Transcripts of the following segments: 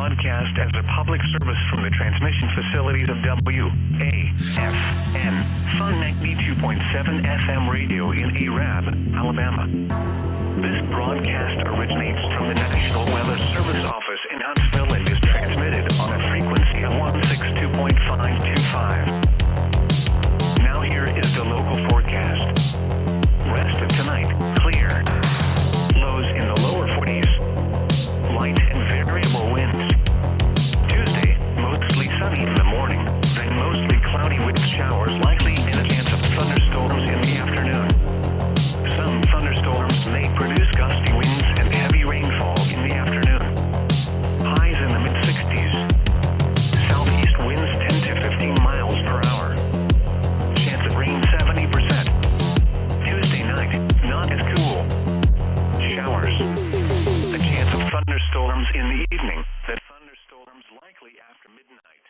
broadcast as a public service from the transmission facilities of WAFN, Fun 92.7 FM radio in Arab, Alabama. This broadcast originates from the National Weather Service Office in Huntsville and is transmitted on a frequency of 162.525. Now here is the local forecast. Rest of tonight, clear. Lows in the lower 40s. Light and variable winds. Tuesday, mostly sunny in the morning, then mostly cloudy with showers likely and a chance of thunderstorms in the afternoon. Some thunderstorms may produce gusty winds and heavy rainfall in the afternoon. Highs in the mid-60s. Southeast winds 10 to 15 miles per hour. Chance of rain 70%. Tuesday night, not as cool. Showers. A chance of thunderstorms in the evening. The thunderstorms likely after midnight.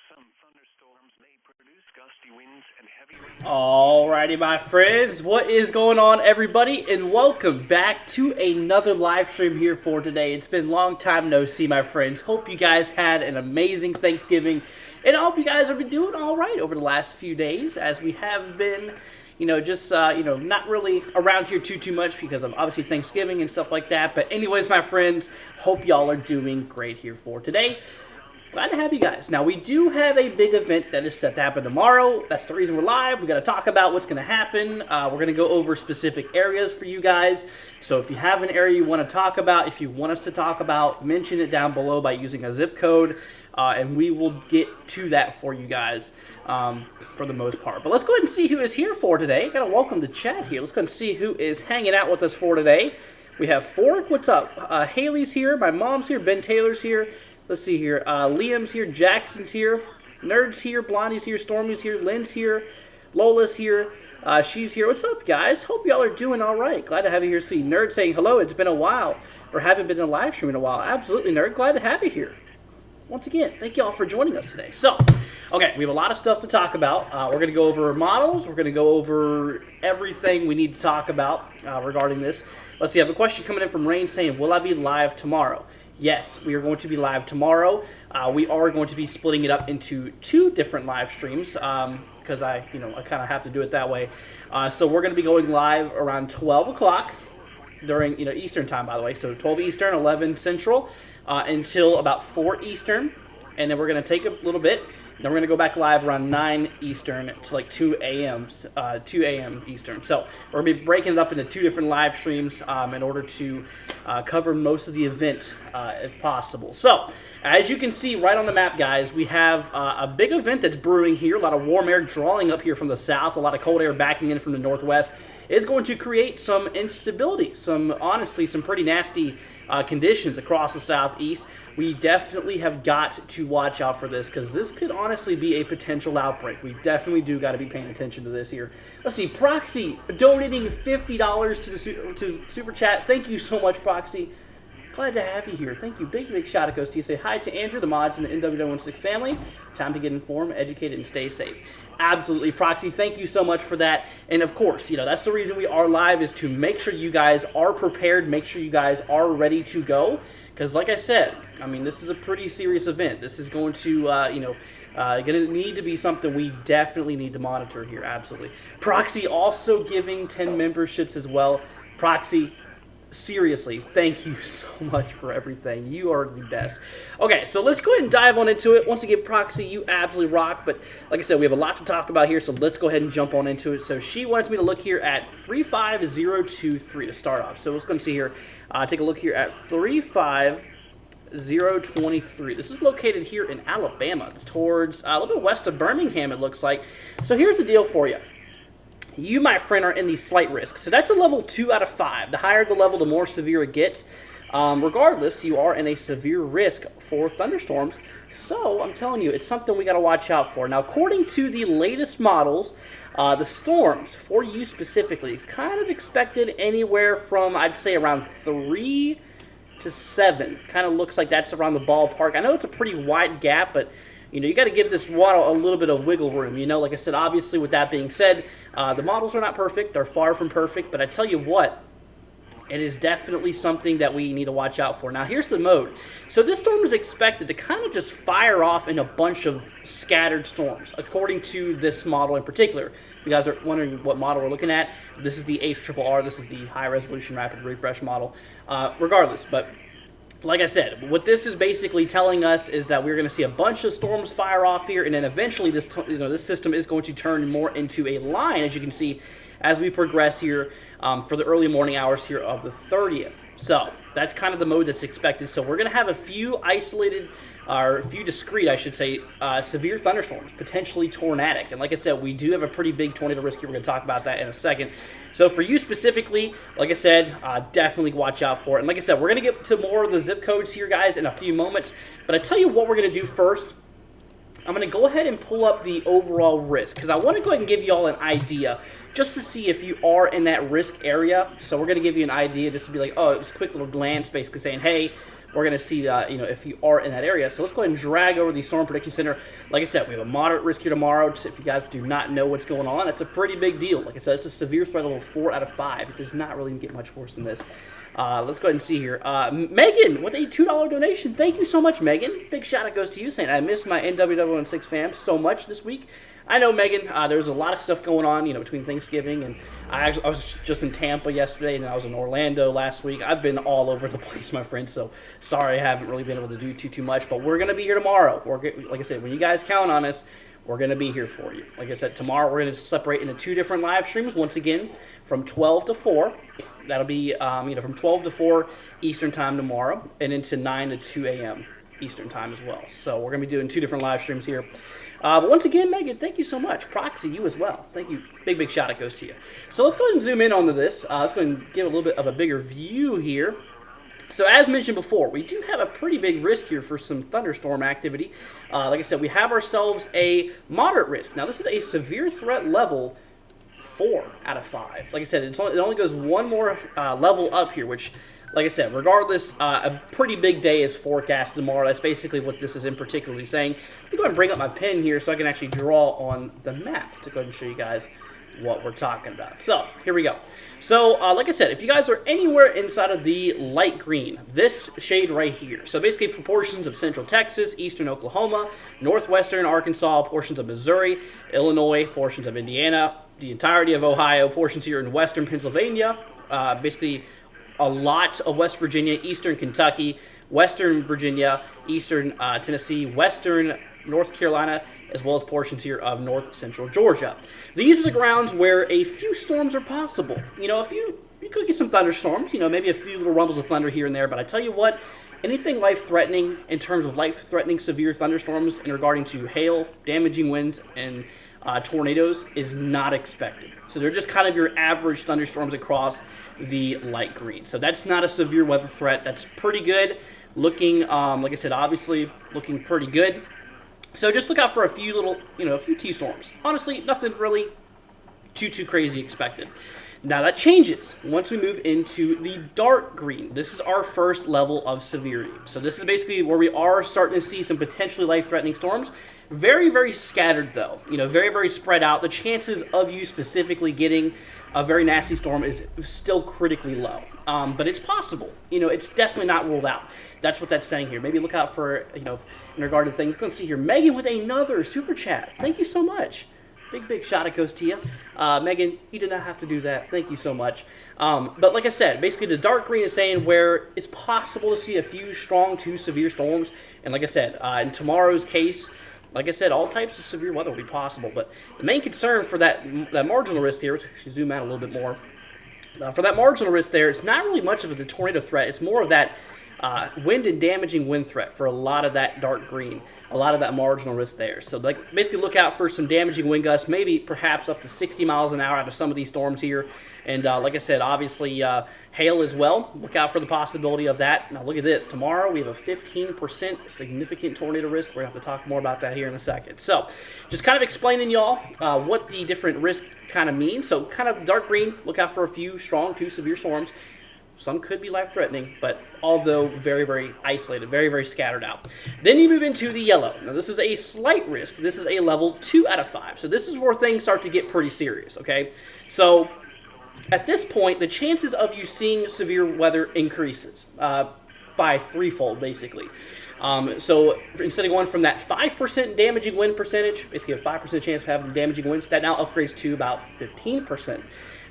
Some thunderstorms may produce gusty winds and heavy rain. Alrighty, my friends, what is going on, everybody, and welcome back to another live stream here for today. It's been a long time no see, my friends. Hope you guys had an amazing Thanksgiving, and I hope you guys have been doing all right over the last few days, as we have been, not really around here too much because of obviously Thanksgiving and stuff like that. But anyways, my friends, hope y'all are doing great here for today. Glad to have you guys. Now, we do have a big event that is set to happen tomorrow. That's the reason we're live. We got to talk about what's going to happen. We're going to go over specific areas for you guys. So if you have an area you want to talk about, if you want us to talk about, mention it down below by using a zip code, and we will get to that for you guys for the most part. But let's go ahead and see who is here for today. Got to welcome the chat here. Let's go ahead and see who is hanging out with us for today. We have Fork. What's up? Haley's here. My mom's here. Ben Taylor's here. Let's see here. Liam's here. Jackson's here. Nerd's here. Blondie's here. Stormy's here. Lynn's here. Lola's here. She's here. What's up, guys? Hope y'all are doing all right. Glad to have you here. See, Nerd saying hello. It's been a while. Or haven't been in a live stream in a while. Absolutely, Nerd. Glad to have you here. Once again, thank y'all for joining us today. So, okay, we have a lot of stuff to talk about. We're going to go over models. We're going to go over everything we need to talk about regarding this. Let's see. I have a question coming in from Rain saying, will I be live tomorrow? Yes, we are going to be live tomorrow. We are going to be splitting it up into two different live streams because I kind of have to do it that way. So we're going to be going live around 12 o'clock during Eastern time, by the way. So 12 Eastern, 11 Central, until about 4 Eastern, and then we're going to take a little bit. Then we're going to go back live around 9 Eastern to like 2 a.m. Eastern. So we're going to be breaking it up into two different live streams in order to cover most of the event if possible. So as you can see right on the map, guys, we have a big event that's brewing here. A lot of warm air drawing up here from the south. A lot of cold air backing in from the northwest. It's going to create some instability, some pretty nasty conditions across the southeast. We definitely have got to watch out for this because this could honestly be a potential outbreak. We definitely do got to be paying attention to this here. Let's see, Proxy donating $50 to Super Chat. Thank you so much, Proxy. Glad to have you here. Thank you. Big shout out goes to you. Say hi to Andrew, the mods, and the NW16 family. Time to get informed, educated, and stay safe. Absolutely, Proxy. Thank you so much for that. And of course, that's the reason we are live, is to make sure you guys are prepared, make sure you guys are ready to go. Because like I said, this is a pretty serious event. This is going to, going to need to be something we definitely need to monitor here. Absolutely. Proxy also giving 10 memberships as well. Proxy, seriously, thank you so much for everything. You are the best. Okay, so let's go ahead and dive on into it. Once again, Proxy, you absolutely rock. But like I said, we have a lot to talk about here, so let's go ahead and jump on into it. So she wants me to look here at 35023 to start off. So let's go and see here. Take a look here at 35023. This is located here in Alabama. It's towards a little bit west of Birmingham, it looks like. So here's the deal for you. You, my friend, are in the slight risk. So that's a level 2 out of 5. The higher the level, the more severe it gets. Regardless, you are in a severe risk for thunderstorms. So I'm telling you, it's something we got to watch out for. Now, according to the latest models, the storms, for you specifically, it's kind of expected anywhere from, I'd say, around 3 to 7. Kind of looks like that's around the ballpark. I know it's a pretty wide gap, but you got to give this waddle a little bit of wiggle room. Like I said, obviously, with that being said, the models are not perfect. They're far from perfect. But I tell you what, it is definitely something that we need to watch out for. Now, here's the mode. So this storm is expected to kind of just fire off in a bunch of scattered storms, according to this model in particular. If you guys are wondering what model we're looking at, this is the HRRR. This is the High Resolution Rapid Refresh model. Regardless, but like I said, what this is basically telling us is that we're going to see a bunch of storms fire off here, and then eventually this system is going to turn more into a line, as you can see, as we progress here for the early morning hours here of the 30th. So that's kind of the mode that's expected. So we're going to have a few isolated, or a few discrete, I should say, severe thunderstorms, potentially tornadic. And like I said, we do have a pretty big tornado risk here. We're going to talk about that in a second. So for you specifically, like I said, definitely watch out for it. And like I said, we're going to get to more of the zip codes here, guys, in a few moments. But I tell you what we're going to do first. I'm going to go ahead and pull up the overall risk, because I want to go ahead and give you all an idea just to see if you are in that risk area. So we're going to give you an idea just to be like, oh, it's a quick little glance basically saying, hey, we're going to see if you are in that area. So let's go ahead and drag over the Storm Prediction Center. Like I said, we have a moderate risk here tomorrow. If you guys do not know what's going on, that's a pretty big deal. Like I said, it's a severe threat level 4 out of 5. It does not really get much worse than this. Let's go ahead and see here. Megan with a $2 donation. Thank you so much, Megan. Big shout out goes to you, saying I missed my NWW16 fam so much this week. I know, Megan, there's a lot of stuff going on, between Thanksgiving, and I was just in Tampa yesterday, and I was in Orlando last week. I've been all over the place, my friend, so sorry I haven't really been able to do too much, but we're going to be here tomorrow. Like I said, when you guys count on us, we're going to be here for you. Like I said, tomorrow we're going to separate into 2 different live streams, once again, from 12 to 4. That'll be, from 12 to 4 Eastern time tomorrow, and into 9 to 2 a.m. Eastern time as well. So we're going to be doing 2 different live streams here. But once again, Megan, thank you so much. Proxy, you as well. Thank you. Big shout out goes to you. So let's go ahead and zoom in onto this. Let's go ahead and give a little bit of a bigger view here. So as mentioned before, we do have a pretty big risk here for some thunderstorm activity. Like I said, we have ourselves a moderate risk. Now, this is a severe threat level 4 out of 5. Like I said, it only goes one more level up here, which, like I said, regardless, a pretty big day is forecast tomorrow. That's basically what this is in particularly saying. Let me go ahead and bring up my pen here so I can actually draw on the map to go ahead and show you guys what we're talking about. So, here we go. So, like I said, if you guys are anywhere inside of the light green, this shade right here, so basically for portions of central Texas, eastern Oklahoma, northwestern Arkansas, portions of Missouri, Illinois, portions of Indiana, the entirety of Ohio, portions here in western Pennsylvania, basically a lot of West Virginia, eastern Kentucky, western Virginia, eastern Tennessee, western North Carolina, as well as portions here of north central Georgia. These are the grounds where a few storms are possible. You could get some thunderstorms, maybe a few little rumbles of thunder here and there, but I tell you what, anything life-threatening in terms of life-threatening severe thunderstorms in regarding to hail, damaging winds, and tornadoes is not expected. So they're just kind of your average thunderstorms across the light green. So that's not a severe weather threat. That's pretty good. Looking, like I said, obviously looking pretty good. So just look out for a few little, a few T-storms. Honestly, nothing really too crazy expected. Now that changes once we move into the dark green. This is our first level of severity. So this is basically where we are starting to see some potentially life-threatening storms. Very scattered though. Very spread out. The chances of you specifically getting a very nasty storm is still critically low. But it's possible. It's definitely not ruled out. That's what that's saying here. Maybe look out for, in regard to things. Let's see here. Megan with another super chat. Thank you so much. Big shout out goes to you. Megan, you did not have to do that. Thank you so much. But like I said, basically the dark green is saying where it's possible to see a few strong to severe storms. And like I said, in tomorrow's case, like I said, all types of severe weather will be possible. But the main concern for that marginal risk here, let's actually zoom out a little bit more. For that marginal risk there, it's not really much of a tornado threat. It's more of that wind and damaging wind threat for a lot of that dark green, a lot of that marginal risk there. So basically look out for some damaging wind gusts, maybe perhaps up to 60 miles an hour out of some of these storms here. And like I said, obviously hail as well. Look out for the possibility of that. Now look at this. Tomorrow we have a 15% significant tornado risk. We're going to have to talk more about that here in a second. So just kind of explaining y'all what the different risk kind of means. So kind of dark green, look out for a few strong to severe storms. Some could be life-threatening, but although very isolated, very scattered out. Then you move into the yellow. Now, this is a slight risk. This is a level 2 out of 5. So this is where things start to get pretty serious, okay? So at this point, the chances of you seeing severe weather increases by threefold, basically. So instead of going from that 5% damaging wind percentage, basically a 5% chance of having damaging winds, that now upgrades to about 15%,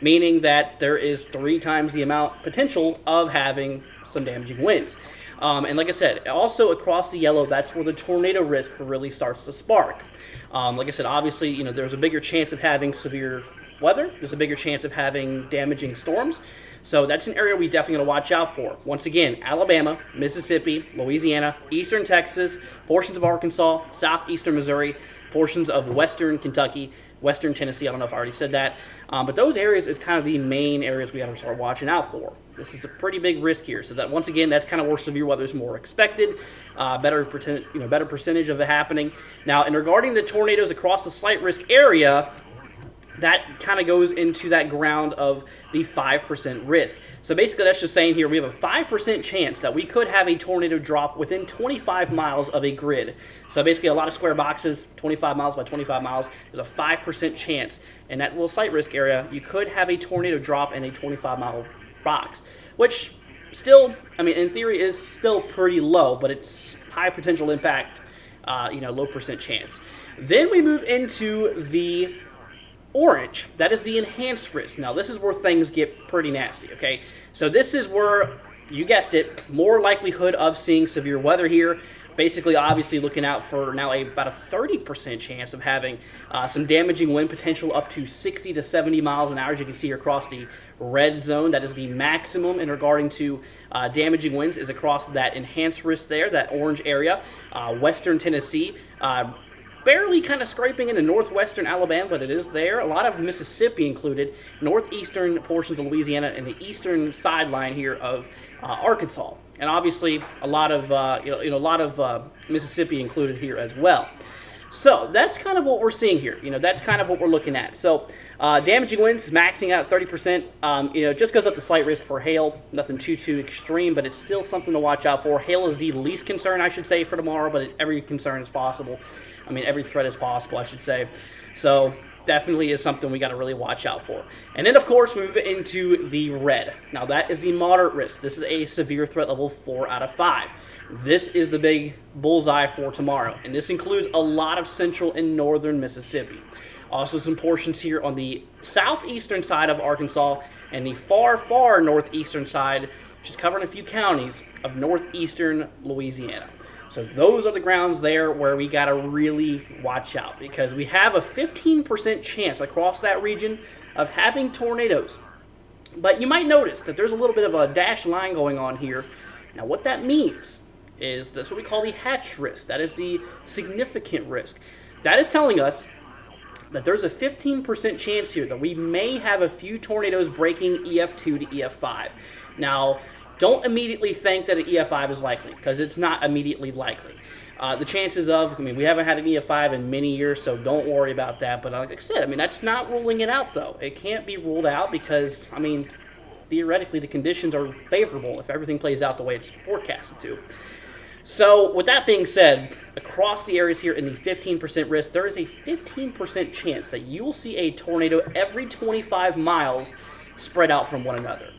meaning that there is 3 times the amount potential of having some damaging winds. And like I said, also across the yellow, that's where the tornado risk really starts to spark. Like I said, obviously, there's a bigger chance of having severe weather. There's a bigger chance of having damaging storms. So that's an area we definitely got to watch out for. Once again, Alabama, Mississippi, Louisiana, eastern Texas, portions of Arkansas, southeastern Missouri, portions of western Kentucky, western Tennessee. I don't know if I already said that. But those areas is kind of the main areas we have to start watching out for. This is a pretty big risk here. So that once again, that's kind of where severe weather is more expected. Better percentage of it happening. Now, in regarding the tornadoes across the slight risk area, that kind of goes into that ground of the 5% risk. So basically that's just saying here we have a 5% chance that we could have a tornado drop within 25 miles of a grid. So basically a lot of square boxes, 25 miles by 25 miles, there's a 5% chance in that little slight risk area you could have a tornado drop in a 25-mile box, which still, in theory is still pretty low, but it's high potential impact, low percent chance. Then we move into the orange. That is the enhanced risk. Now, this is where things get pretty nasty, okay? So this is where, you guessed it, more likelihood of seeing severe weather here. Basically, obviously, looking out for now about a 30% chance of having some damaging wind potential up to 60 to 70 miles an hour. As you can see here across the red zone, that is the maximum in regarding to damaging winds is across that enhanced risk there, that orange area. Western Tennessee, barely kind of scraping into northwestern Alabama, but it is there. A lot of Mississippi included, northeastern portions of Louisiana, and the eastern sideline here of Arkansas, and obviously a lot of Mississippi included here as well. So that's kind of what we're seeing here. That's kind of what we're looking at. So damaging winds is maxing out at 30%. It just goes up to slight risk for hail. Nothing too extreme, but it's still something to watch out for. Hail is the least concern, I should say, for tomorrow, but every concern is possible. Every threat is possible, I should say. So definitely is something we got to really watch out for. And then, of course, we move into the red. Now, that is the moderate risk. This is a severe threat level 4 out of 5. This is the big bullseye for tomorrow, and this includes a lot of central and northern Mississippi. Also, some portions here on the southeastern side of Arkansas and the far northeastern side, which is covering a few counties of northeastern Louisiana. So those are the grounds there where we got to really watch out, because we have a 15% chance across that region of having tornadoes. But you might notice that there's a little bit of a dashed line going on here. Now, what that means is that's what we call the hatch risk. That is the significant risk. That is telling us that there's a 15% chance here that we may have a few tornadoes breaking EF2 to EF5. Now, don't immediately think that an EF5 is likely, because it's not immediately likely. The chances of, we haven't had an EF5 in many years, so don't worry about that. But like I said, that's not ruling it out, though. It can't be ruled out because, theoretically, the conditions are favorable if everything plays out the way it's forecasted to. So, with that being said, across the areas here in the 15% risk, there is a 15% chance that you will see a tornado every 25 miles spread out from one another.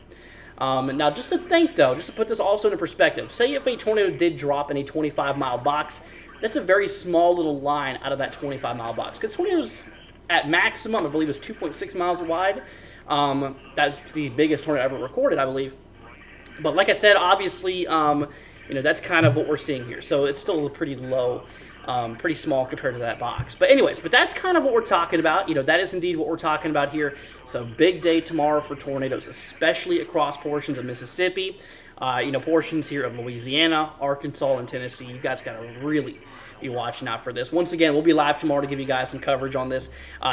Now, just to think, though, just to put this also into perspective, say if a tornado did drop in a 25-mile box, that's a very small little line out of that 25-mile box. Because tornadoes, at maximum, I believe, is 2.6 miles wide. That's the biggest tornado ever recorded, I believe. But like I said, obviously, that's kind of what we're seeing here. So it's still pretty low, pretty small compared to that box. But anyways, that's kind of what we're talking about. That is indeed what we're talking about here. So big day tomorrow for tornadoes, especially across portions of Mississippi, portions here of Louisiana, Arkansas, and Tennessee. You guys got to really be watching out for this. Once again, we'll be live tomorrow to give you guys some coverage on this.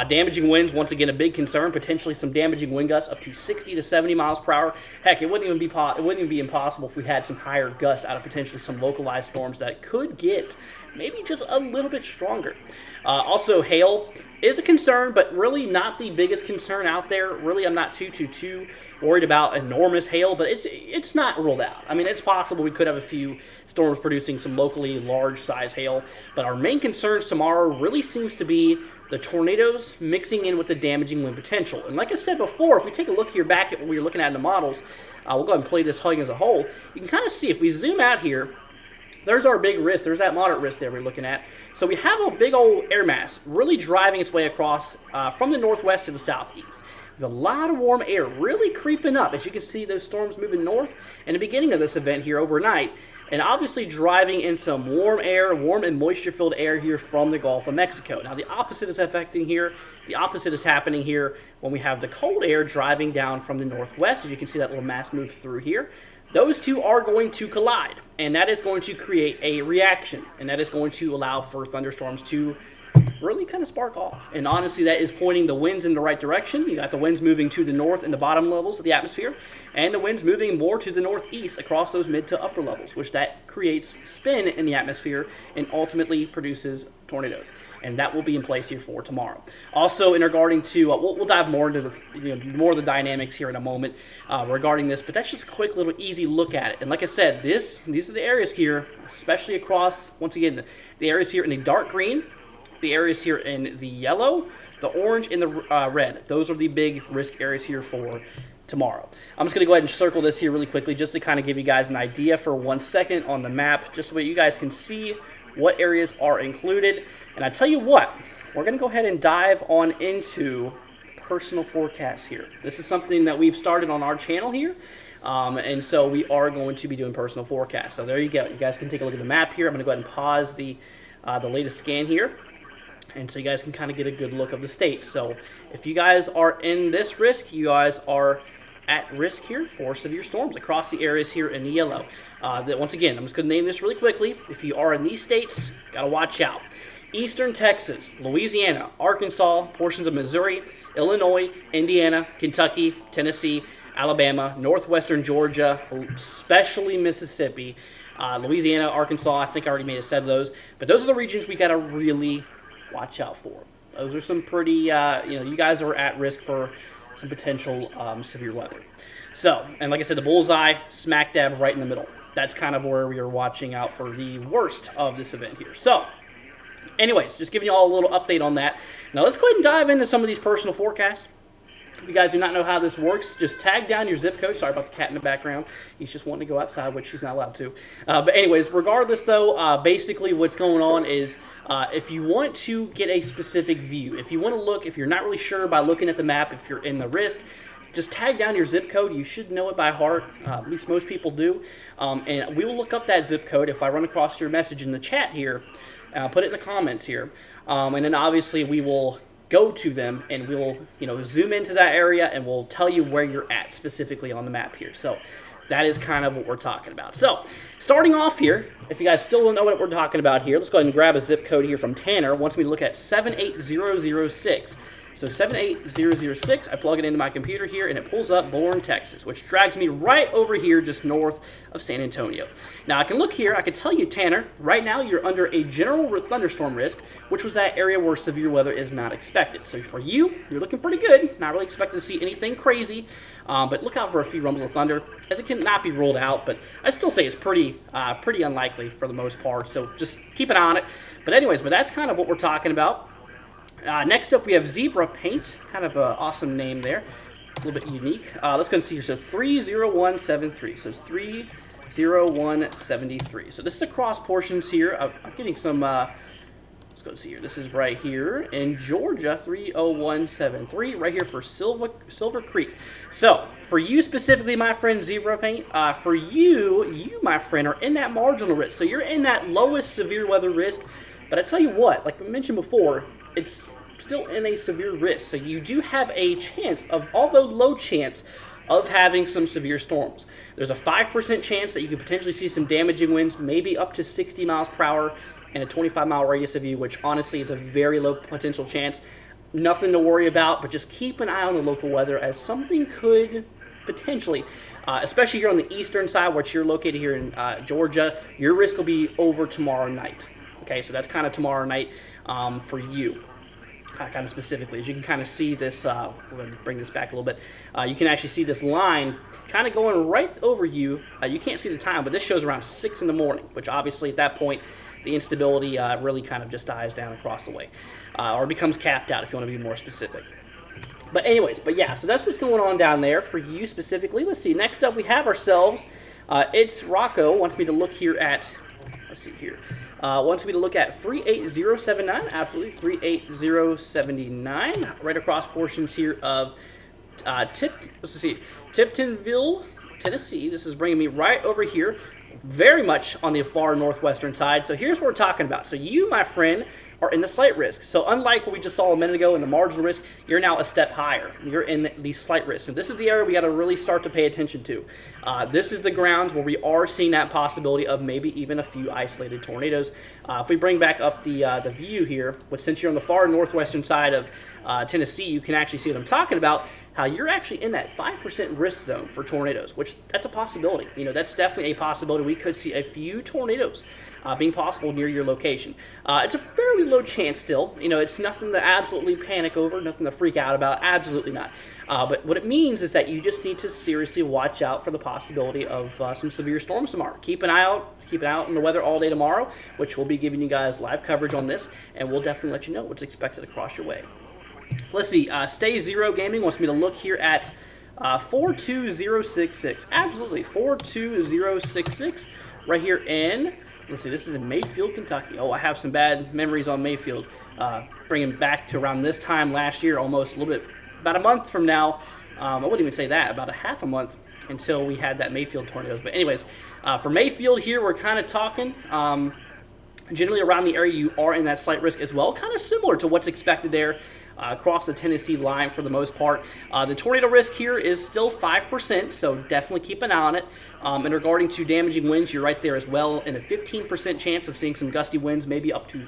Damaging winds, once again, a big concern. Potentially some damaging wind gusts up to 60 to 70 miles per hour. Heck, it wouldn't even be impossible if we had some higher gusts out of potentially some localized storms that could get maybe just a little bit stronger. Also, hail is a concern, but really not the biggest concern out there. Really, I'm not too worried about enormous hail, but it's not ruled out. It's possible we could have a few storms producing some locally large size hail, but our main concerns tomorrow really seems to be the tornadoes mixing in with the damaging wind potential. And like I said before, if we take a look here back at what we were looking at in the models, we'll go ahead and play this hugging as a whole. You can kind of see if we zoom out here, there's our big risk. There's that moderate risk there we're looking at. So we have a big old air mass really driving its way across from the northwest to the southeast. There's a lot of warm air really creeping up. As you can see, those storms moving north in the beginning of this event here overnight. And obviously driving in some warm air, warm and moisture-filled air here from the Gulf of Mexico. Now the opposite is affecting here. The opposite is happening here when we have the cold air driving down from the northwest. As you can see that little mass move through here. Those two are going to collide, and that is going to create a reaction, and that is going to allow for thunderstorms to really kind of spark off. And honestly, that is pointing the winds in the right direction. You got the winds moving to the north in the bottom levels of the atmosphere, and the winds moving more to the northeast across those mid to upper levels, which that creates spin in the atmosphere and ultimately produces tornadoes. And that will be in place here for tomorrow. Also, in regarding to, we'll dive more into the more of the dynamics here in a moment regarding this, but that's just a quick little easy look at it. And like I said, these are the areas here, especially across, once again, the areas here in the dark green, the areas here in the yellow, the orange, and the red. Those are the big risk areas here for tomorrow. I'm just going to go ahead and circle this here really quickly just to kind of give you guys an idea for 1 second on the map, just so you guys can see what areas are included. And I tell you what, we're going to go ahead and dive on into personal forecasts here. This is something that we've started on our channel here. And so we are going to be doing personal forecasts. So there you go. You guys can take a look at the map here. I'm going to go ahead and pause the latest scan here. And so you guys can kind of get a good look of the states. So if you guys are in this risk, you guys are at risk here for severe storms across the areas here in the yellow. Once again, I'm just going to name this really quickly. If you are in these states, got to watch out. Eastern Texas, Louisiana, Arkansas, portions of Missouri, Illinois, Indiana, Kentucky, Tennessee, Alabama, northwestern Georgia, especially Mississippi, Louisiana, Arkansas. I think I already may have said those. But those are the regions we got to really watch out for. Those are some pretty, you guys are at risk for some potential severe weather. So, and like I said, the bullseye, smack dab right in the middle. That's kind of where we are watching out for the worst of this event here. So, anyways, just giving you all a little update on that. Now let's go ahead and dive into some of these personal forecasts. If you guys do not know how this works, just tag down your zip code. Sorry about the cat in the background. He's just wanting to go outside, which he's not allowed to. But anyways, regardless though, basically what's going on is if you want to get a specific view, if you want to look, if you're not really sure by looking at the map, if you're in the risk, just tag down your zip code. You should know it by heart. At least most people do. And we will look up that zip code if I run across your message in the chat here. Put it in the comments here. And then obviously we will go to them and we'll zoom into that area and we'll tell you where you're at specifically on the map here. So that is kind of what we're talking about. So starting off here, if you guys still don't know what we're talking about here, let's go ahead and grab a zip code here from Tanner. Wants me to look at 78006. So 78006, I plug it into my computer here, and it pulls up Bourne, Texas, which drags me right over here just north of San Antonio. Now, I can look here. I can tell you, Tanner, right now you're under a general thunderstorm risk, which was that area where severe weather is not expected. So for you, you're looking pretty good. Not really expecting to see anything crazy, but look out for a few rumbles of thunder, as it cannot be ruled out, but I'd still say it's pretty unlikely for the most part, so just keep an eye on it. But anyways, that's kind of what we're talking about. Next up, we have Zebra Paint. Kind of an awesome name there. A little bit unique. Let's go and see here. So 30173. So 30173. So this is across portions here. I'm getting some, let's go see here. This is right here in Georgia, 30173. Right here for Silver Creek. So for you specifically, my friend Zebra Paint, for you, my friend, are in that marginal risk. So you're in that lowest severe weather risk. But I tell you what, like I mentioned before, it's still in a severe risk. So you do have a chance of, although low chance, of having some severe storms. There's a 5% chance that you could potentially see some damaging winds, maybe up to 60 miles per hour and a 25-mile radius of you, which honestly is a very low potential chance. Nothing to worry about, but just keep an eye on the local weather, as something could potentially, especially here on the eastern side, which you're located here in Georgia, your risk will be over tomorrow night. Okay, so that's kind of tomorrow night for you, kind of specifically. As you can kind of see this, we're going to bring this back a little bit. You can actually see this line kind of going right over you. You can't see the time, but this shows around 6 in the morning, which obviously at that point, the instability really kind of just dies down across the way, or becomes capped out if you want to be more specific. But anyways, so that's what's going on down there for you specifically. Let's see. Next up, we have ourselves. It's Rocco wants me to look here at. Let's see here. Wants me to look at 38079. Absolutely, 38079. Right across portions here of Tiptonville, Tennessee. This is bringing me right over here, very much on the far northwestern side. So here's what we're talking about. So you, my friend, are in the slight risk. So unlike what we just saw a minute ago in the marginal risk, you're now a step higher. You're in the slight risk. So this is the area we got to really start to pay attention to. This is the grounds where we are seeing that possibility of maybe even a few isolated tornadoes. If we bring back up the view here, but since you're on the far northwestern side of Tennessee, you can actually see what I'm talking about, how you're actually in that 5% risk zone for tornadoes, which that's a possibility. That's definitely a possibility. We could see a few tornadoes being possible near your location. It's a fairly low chance still. It's nothing to absolutely panic over, nothing to freak out about, absolutely not. But what it means is that you just need to seriously watch out for the possibility of some severe storms tomorrow. Keep an eye out in the weather all day tomorrow, which we'll be giving you guys live coverage on this, and we'll definitely let you know what's expected across your way. Let's see, Stay Zero Gaming wants me to look here at 42066. Absolutely, 42066 right here in, let's see, this is in Mayfield, Kentucky. Oh, I have some bad memories on Mayfield. Bringing back to around this time last year, almost a little bit, about a month from now. I wouldn't even say that, about a half a month until we had that Mayfield tornadoes. But anyways, for Mayfield here, we're kind of talking generally around the area you are in that slight risk as well, kind of similar to what's expected there. Across the Tennessee line for the most part. The tornado risk here is still 5%, so definitely keep an eye on it. And regarding to damaging winds, you're right there as well, in a 15% chance of seeing some gusty winds, maybe up to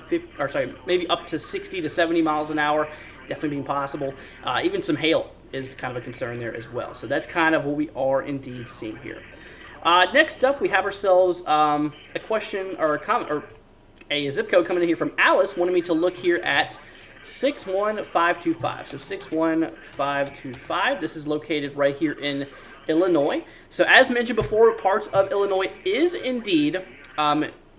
60 to 70 miles an hour, definitely being possible. Even some hail is kind of a concern there as well. So that's kind of what we are indeed seeing here. Next up, we have ourselves a question or a comment or a zip code coming in here from Alice, wanting me to look here at 61525. So 61525. This is located right here in Illinois. So as mentioned before, parts of Illinois is indeed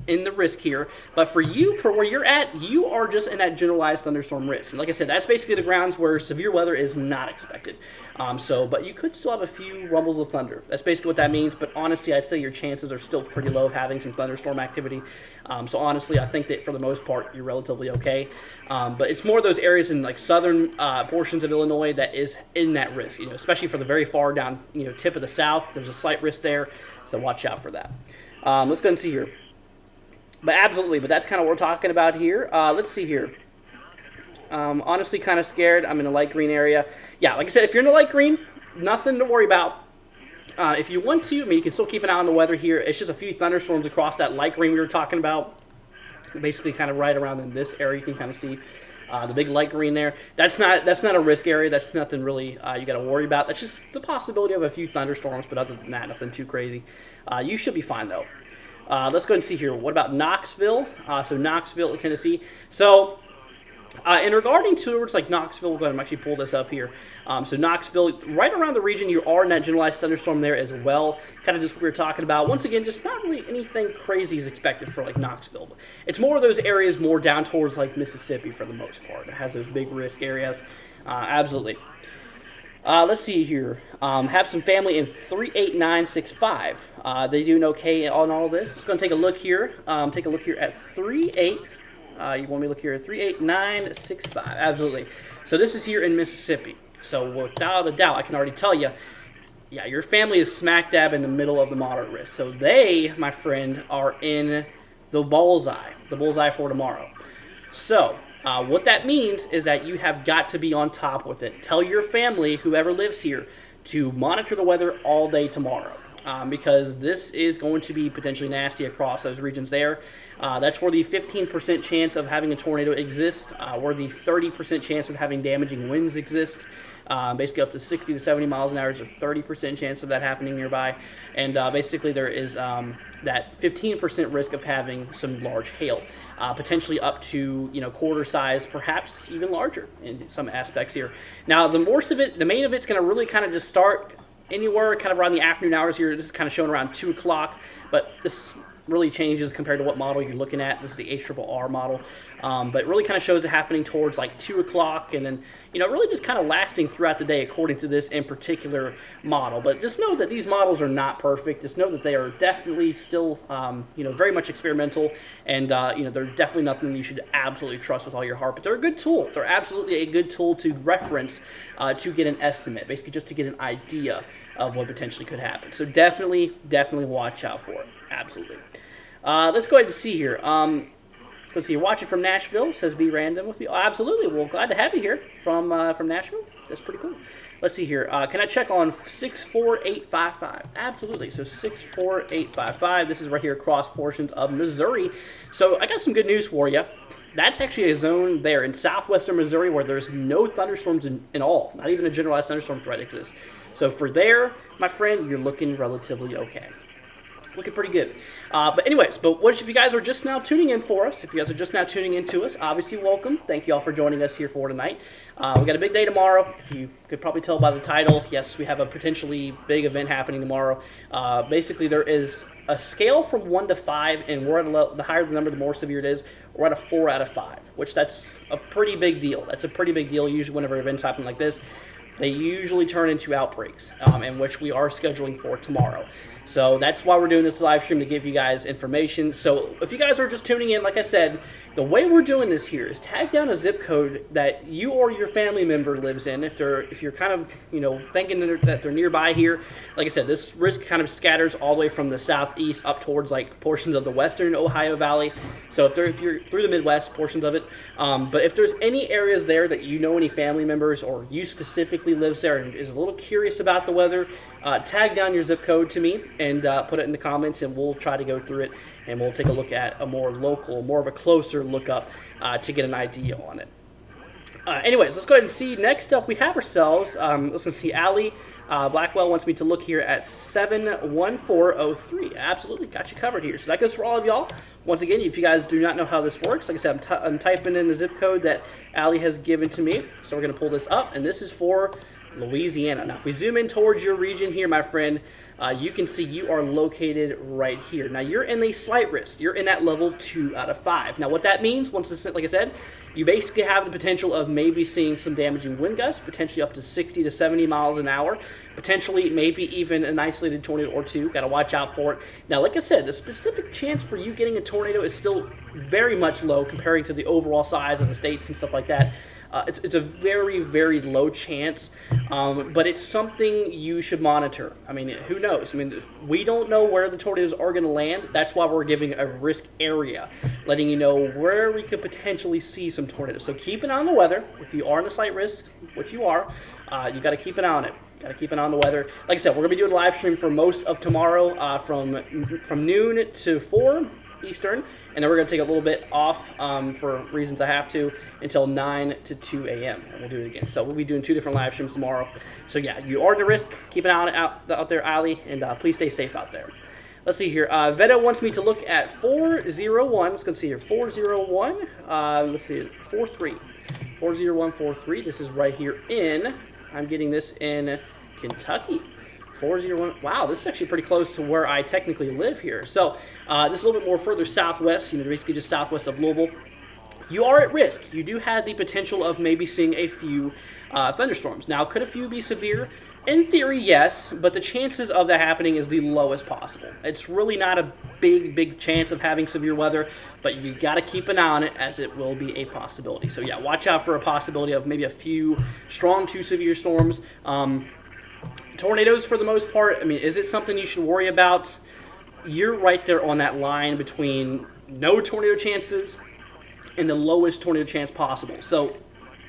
in the risk here. But for you, for where you're at, you are just in that generalized thunderstorm risk. And like I said, that's basically the grounds where severe weather is not expected. But you could still have a few rumbles of thunder. That's basically what that means. But honestly, I'd say your chances are still pretty low of having some thunderstorm activity. So honestly, I think that for the most part, you're relatively okay. But it's more those areas in like southern portions of Illinois that is in that risk. Especially for the very far down, tip of the south. There's a slight risk there. So watch out for that. Let's go and see here. But absolutely, but that's kind of what we're talking about here. Let's see here. Honestly, kind of scared. I'm in a light green area. Yeah, like I said, if you're in the light green, nothing to worry about. If you want to, you can still keep an eye on the weather here. It's just a few thunderstorms across that light green we were talking about. Basically, kind of right around in this area, you can kind of see the big light green there. That's not a risk area. That's nothing really you got to worry about. That's just the possibility of a few thunderstorms, but other than that, nothing too crazy. You should be fine though. Let's go ahead and see here. What about Knoxville? So Knoxville, Tennessee. So in regarding towards like Knoxville, we'll go ahead and actually pull this up here. So Knoxville, right around the region, you are in that generalized thunderstorm there as well. Kind of just what we were talking about. Once again, just not really anything crazy is expected for like Knoxville. It's more of those areas more down towards like Mississippi for the most part. It has those big risk areas. Absolutely. Let's see here. Have some family in 38965. They doing okay on all this. Let's go and take a look here. Take a look here at 38. You want me to look here at 38965. Absolutely. So this is here in Mississippi. So without a doubt, I can already tell you, yeah, your family is smack dab in the middle of the moderate risk. So they, my friend, are in the bullseye for tomorrow. So what that means is that you have got to be on top with it. Tell your family, whoever lives here, to monitor the weather all day tomorrow. Because this is going to be potentially nasty across those regions there. That's where the 15% chance of having a tornado exists, where the 30% chance of having damaging winds exist. Basically up to 60 to 70 miles an hour is a 30% chance of that happening nearby. And basically there is that 15% risk of having some large hail, potentially up to quarter size, perhaps even larger in some aspects here. Now the main of it's going to really kind of just start anywhere kind of around the afternoon hours here. This is kind of showing around 2 o'clock, but this really changes compared to what model you're looking at. This is the HRRR model, but it really kind of shows it happening towards like 2 o'clock, and then really just kind of lasting throughout the day according to this in particular model. But just know that these models are not perfect. Just know that they are definitely still very much experimental, and they're definitely nothing you should absolutely trust with all your heart. But they're a good tool. They're absolutely a good tool to reference to get an estimate, basically just to get an idea of what potentially could happen. So definitely watch out for it. Absolutely. Let's go ahead and see here. Let's go see. You're watching from Nashville. Says be random with me. Oh, absolutely. Well, glad to have you here from Nashville. That's pretty cool. Let's see here. Can I check on 64855? Absolutely. So 64855. This is right here across portions of Missouri. So I got some good news for you. That's actually a zone there in southwestern Missouri where there's no thunderstorms in all. Not even a generalized thunderstorm threat exists. So for there, my friend, you're looking relatively okay. Looking pretty good. But what if you guys are just now tuning in for us? If you guys are just now tuning in to us, obviously welcome. Thank you all for joining us here for tonight. We got a big day tomorrow. If you could probably tell by the title, yes, we have a potentially big event happening tomorrow. Basically, there is a scale from 1 to 5, and we're at the higher the number, the more severe it is. We're at a 4 out of 5, which that's a pretty big deal. That's a pretty big deal. Usually, whenever events happen like this, they usually turn into outbreaks, in which we are scheduling for tomorrow. So that's why we're doing this live stream, to give you guys information. So if you guys are just tuning in, like I said, the way we're doing this here is tag down a zip code that you or your family member lives in. If you're kind of thinking that they're nearby here, like I said, this risk kind of scatters all the way from the southeast up towards like portions of the western Ohio Valley. So if you're through the Midwest, portions of it. But if there's any areas there that any family members or you specifically lives there and is a little curious about the weather, tag down your zip code to me and put it in the comments, and we'll try to go through it, and we'll take a look at a more local, more of a closer look up to get an idea on it. Let's go ahead and see. Next up, we have ourselves, let's go see Allie Blackwell wants me to look here at 71403. Absolutely, got you covered here. So that goes for all of y'all. Once again, if you guys do not know how this works, like I said, I'm typing in the zip code that Allie has given to me. So we're going to pull this up, and this is for Louisiana. Now, if we zoom in towards your region here, my friend, you can see you are located right here. Now, you're in a slight risk. You're in that level 2 out of 5. Now, what that means, like I said, you basically have the potential of maybe seeing some damaging wind gusts, potentially up to 60 to 70 miles an hour, potentially maybe even an isolated tornado or two. Got to watch out for it. Now, like I said, the specific chance for you getting a tornado is still very much low comparing to the overall size of the states and stuff like that. It's a very, very low chance, but it's something you should monitor. I mean, who knows? I mean, we don't know where the tornadoes are going to land. That's why we're giving a risk area, letting you know where we could potentially see some tornadoes. So keep an eye on the weather. If you are in a slight risk, which you are, you got to keep an eye on it. Got to keep an eye on the weather. Like I said, we're going to be doing a live stream for most of tomorrow from noon to 4 Eastern, and then we're going to take a little bit off for reasons I have to until 9 to 2 a.m. and we'll do it again. So we'll be doing 2 different live streams tomorrow. So yeah, you are at risk. Keep an eye on it out there, Ali, and please stay safe out there. Let's see here. Veta wants me to look at 401. Let's go see here. 401. Let's see. 43. 40143. This is right here I'm getting this in Kentucky. 401. Wow, this is actually pretty close to where I technically live here. So this is a little bit more further southwest, basically just southwest of Louisville. You are at risk. You do have the potential of maybe seeing a few thunderstorms. Now, could a few be severe? In theory, yes, but the chances of that happening is the lowest possible. It's really not a big chance of having severe weather, but you got to keep an eye on it, as it will be a possibility. So yeah, watch out for a possibility of maybe a few strong to severe storms. Tornadoes, for the most part, I mean, is it something you should worry about? You're right there on that line between no tornado chances and the lowest tornado chance possible. So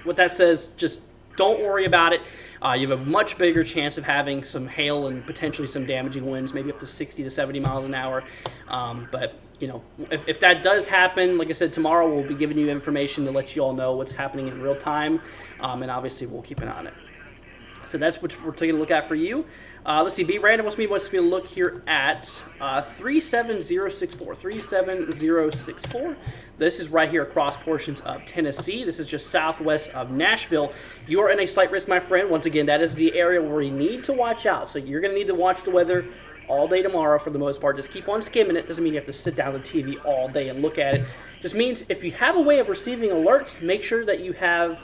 what that says, just don't worry about it. You have a much bigger chance of having some hail and potentially some damaging winds, maybe up to 60 to 70 miles an hour. But if that does happen, like I said, tomorrow we'll be giving you information to let you all know what's happening in real time. And obviously we'll keep an eye on it. So that's what we're taking a look at for you. Let's see. B Random wants me to look here at 37064. 37064. This is right here across portions of Tennessee. This is just southwest of Nashville. You are in a slight risk, my friend. Once again, that is the area where you need to watch out. So you're going to need to watch the weather all day tomorrow for the most part. Just keep on skimming it. Doesn't mean you have to sit down at the TV all day and look at it. Just means if you have a way of receiving alerts, make sure that you have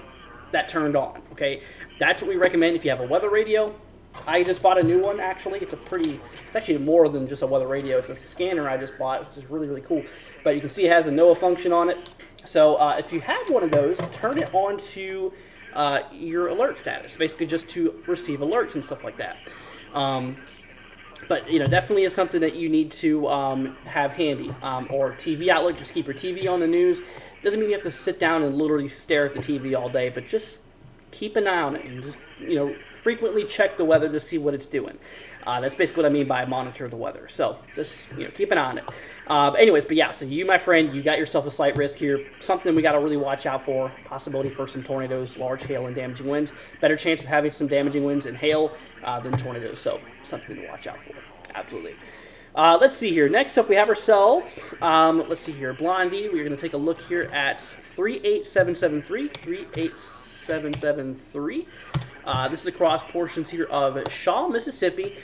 that turned on, okay? That's what we recommend if you have a weather radio. I just bought a new one, actually. It's actually more than just a weather radio. It's a scanner I just bought, which is really, really cool. But you can see it has a NOAA function on it. So if you have one of those, turn it on to your alert status, basically just to receive alerts and stuff like that. But, definitely is something that you need to have handy. Or TV outlet, just keep your TV on the news. Doesn't mean you have to sit down and literally stare at the TV all day, but just keep an eye on it and just, frequently check the weather to see what it's doing. That's basically what I mean by monitor the weather. So just, keep an eye on it. But yeah, so you, my friend, you got yourself a slight risk here. Something we got to really watch out for. Possibility for some tornadoes, large hail, and damaging winds. Better chance of having some damaging winds and hail than tornadoes. So something to watch out for. Absolutely. Let's see here. Next up, we have ourselves, let's see here, Blondie. We're going to take a look here at 38773. 38773. This is across portions here of Shaw, Mississippi.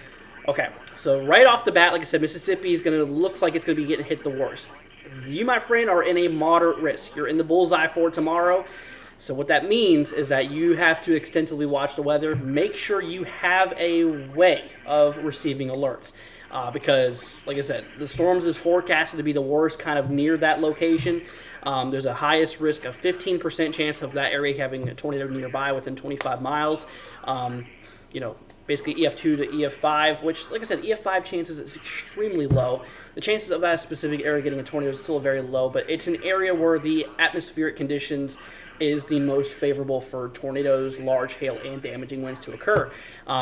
Okay, so right off the bat, like I said, Mississippi is going to look like it's going to be getting hit the worst. You, my friend, are in a moderate risk. You're in the bullseye for tomorrow. So what that means is that you have to extensively watch the weather. Make sure you have a way of receiving alerts. Because, like I said, the storms is forecasted to be the worst kind of near that location. There's a highest risk of 15% chance of that area having a tornado nearby within 25 miles. Basically EF2 to EF5, which, like I said, EF5 chances is extremely low. The chances of that specific area getting a tornado is still very low, but it's an area where the atmospheric conditions is the most favorable for tornadoes, large hail, and damaging winds to occur.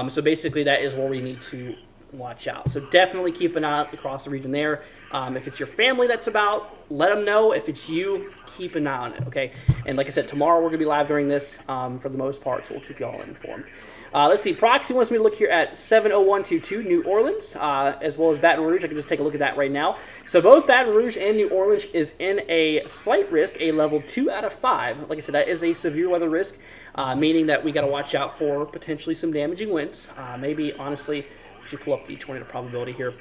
So basically that is where we need to watch out. So definitely keep an eye across the region there. If it's your family that's about, let them know. If it's you, keep an eye on it, okay? And like I said, tomorrow we're going to be live during this for the most part, so we'll keep you all informed. Let's see. Proxy wants me to look here at 70122 New Orleans, as well as Baton Rouge. I can just take a look at that right now. So both Baton Rouge and New Orleans is in a slight risk, a level 2 out of 5. Like I said, that is a severe weather risk, meaning that we got to watch out for potentially some damaging winds. Maybe, honestly, I should pull up the tornado probability here.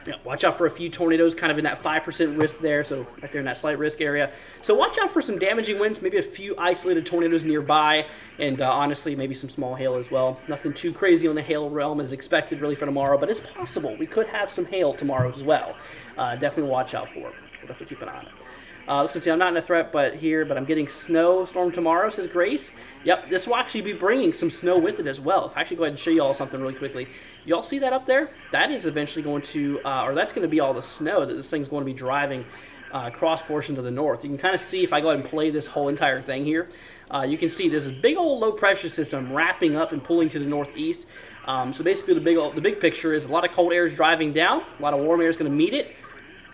Yeah, watch out for a few tornadoes kind of in that 5% risk there, so right there in that slight risk area. So watch out for some damaging winds, maybe a few isolated tornadoes nearby, and honestly, maybe some small hail as well. Nothing too crazy on the hail realm is expected really for tomorrow, but it's possible. We could have some hail tomorrow as well. Definitely watch out for it. We'll definitely keep an eye on it. Let's continue. I'm not in a threat but I'm getting snowstorm tomorrow, says Grace. Yep, this will actually be bringing some snow with it as well. If I actually go ahead and show you all something really quickly. Y'all see that up there? That is eventually going to, that's going to be all the snow that this thing's going to be driving across portions of the north. You can kind of see if I go ahead and play this whole entire thing here. You can see there's this big old low pressure system wrapping up and pulling to the northeast. So basically the big picture is a lot of cold air is driving down. A lot of warm air is going to meet it.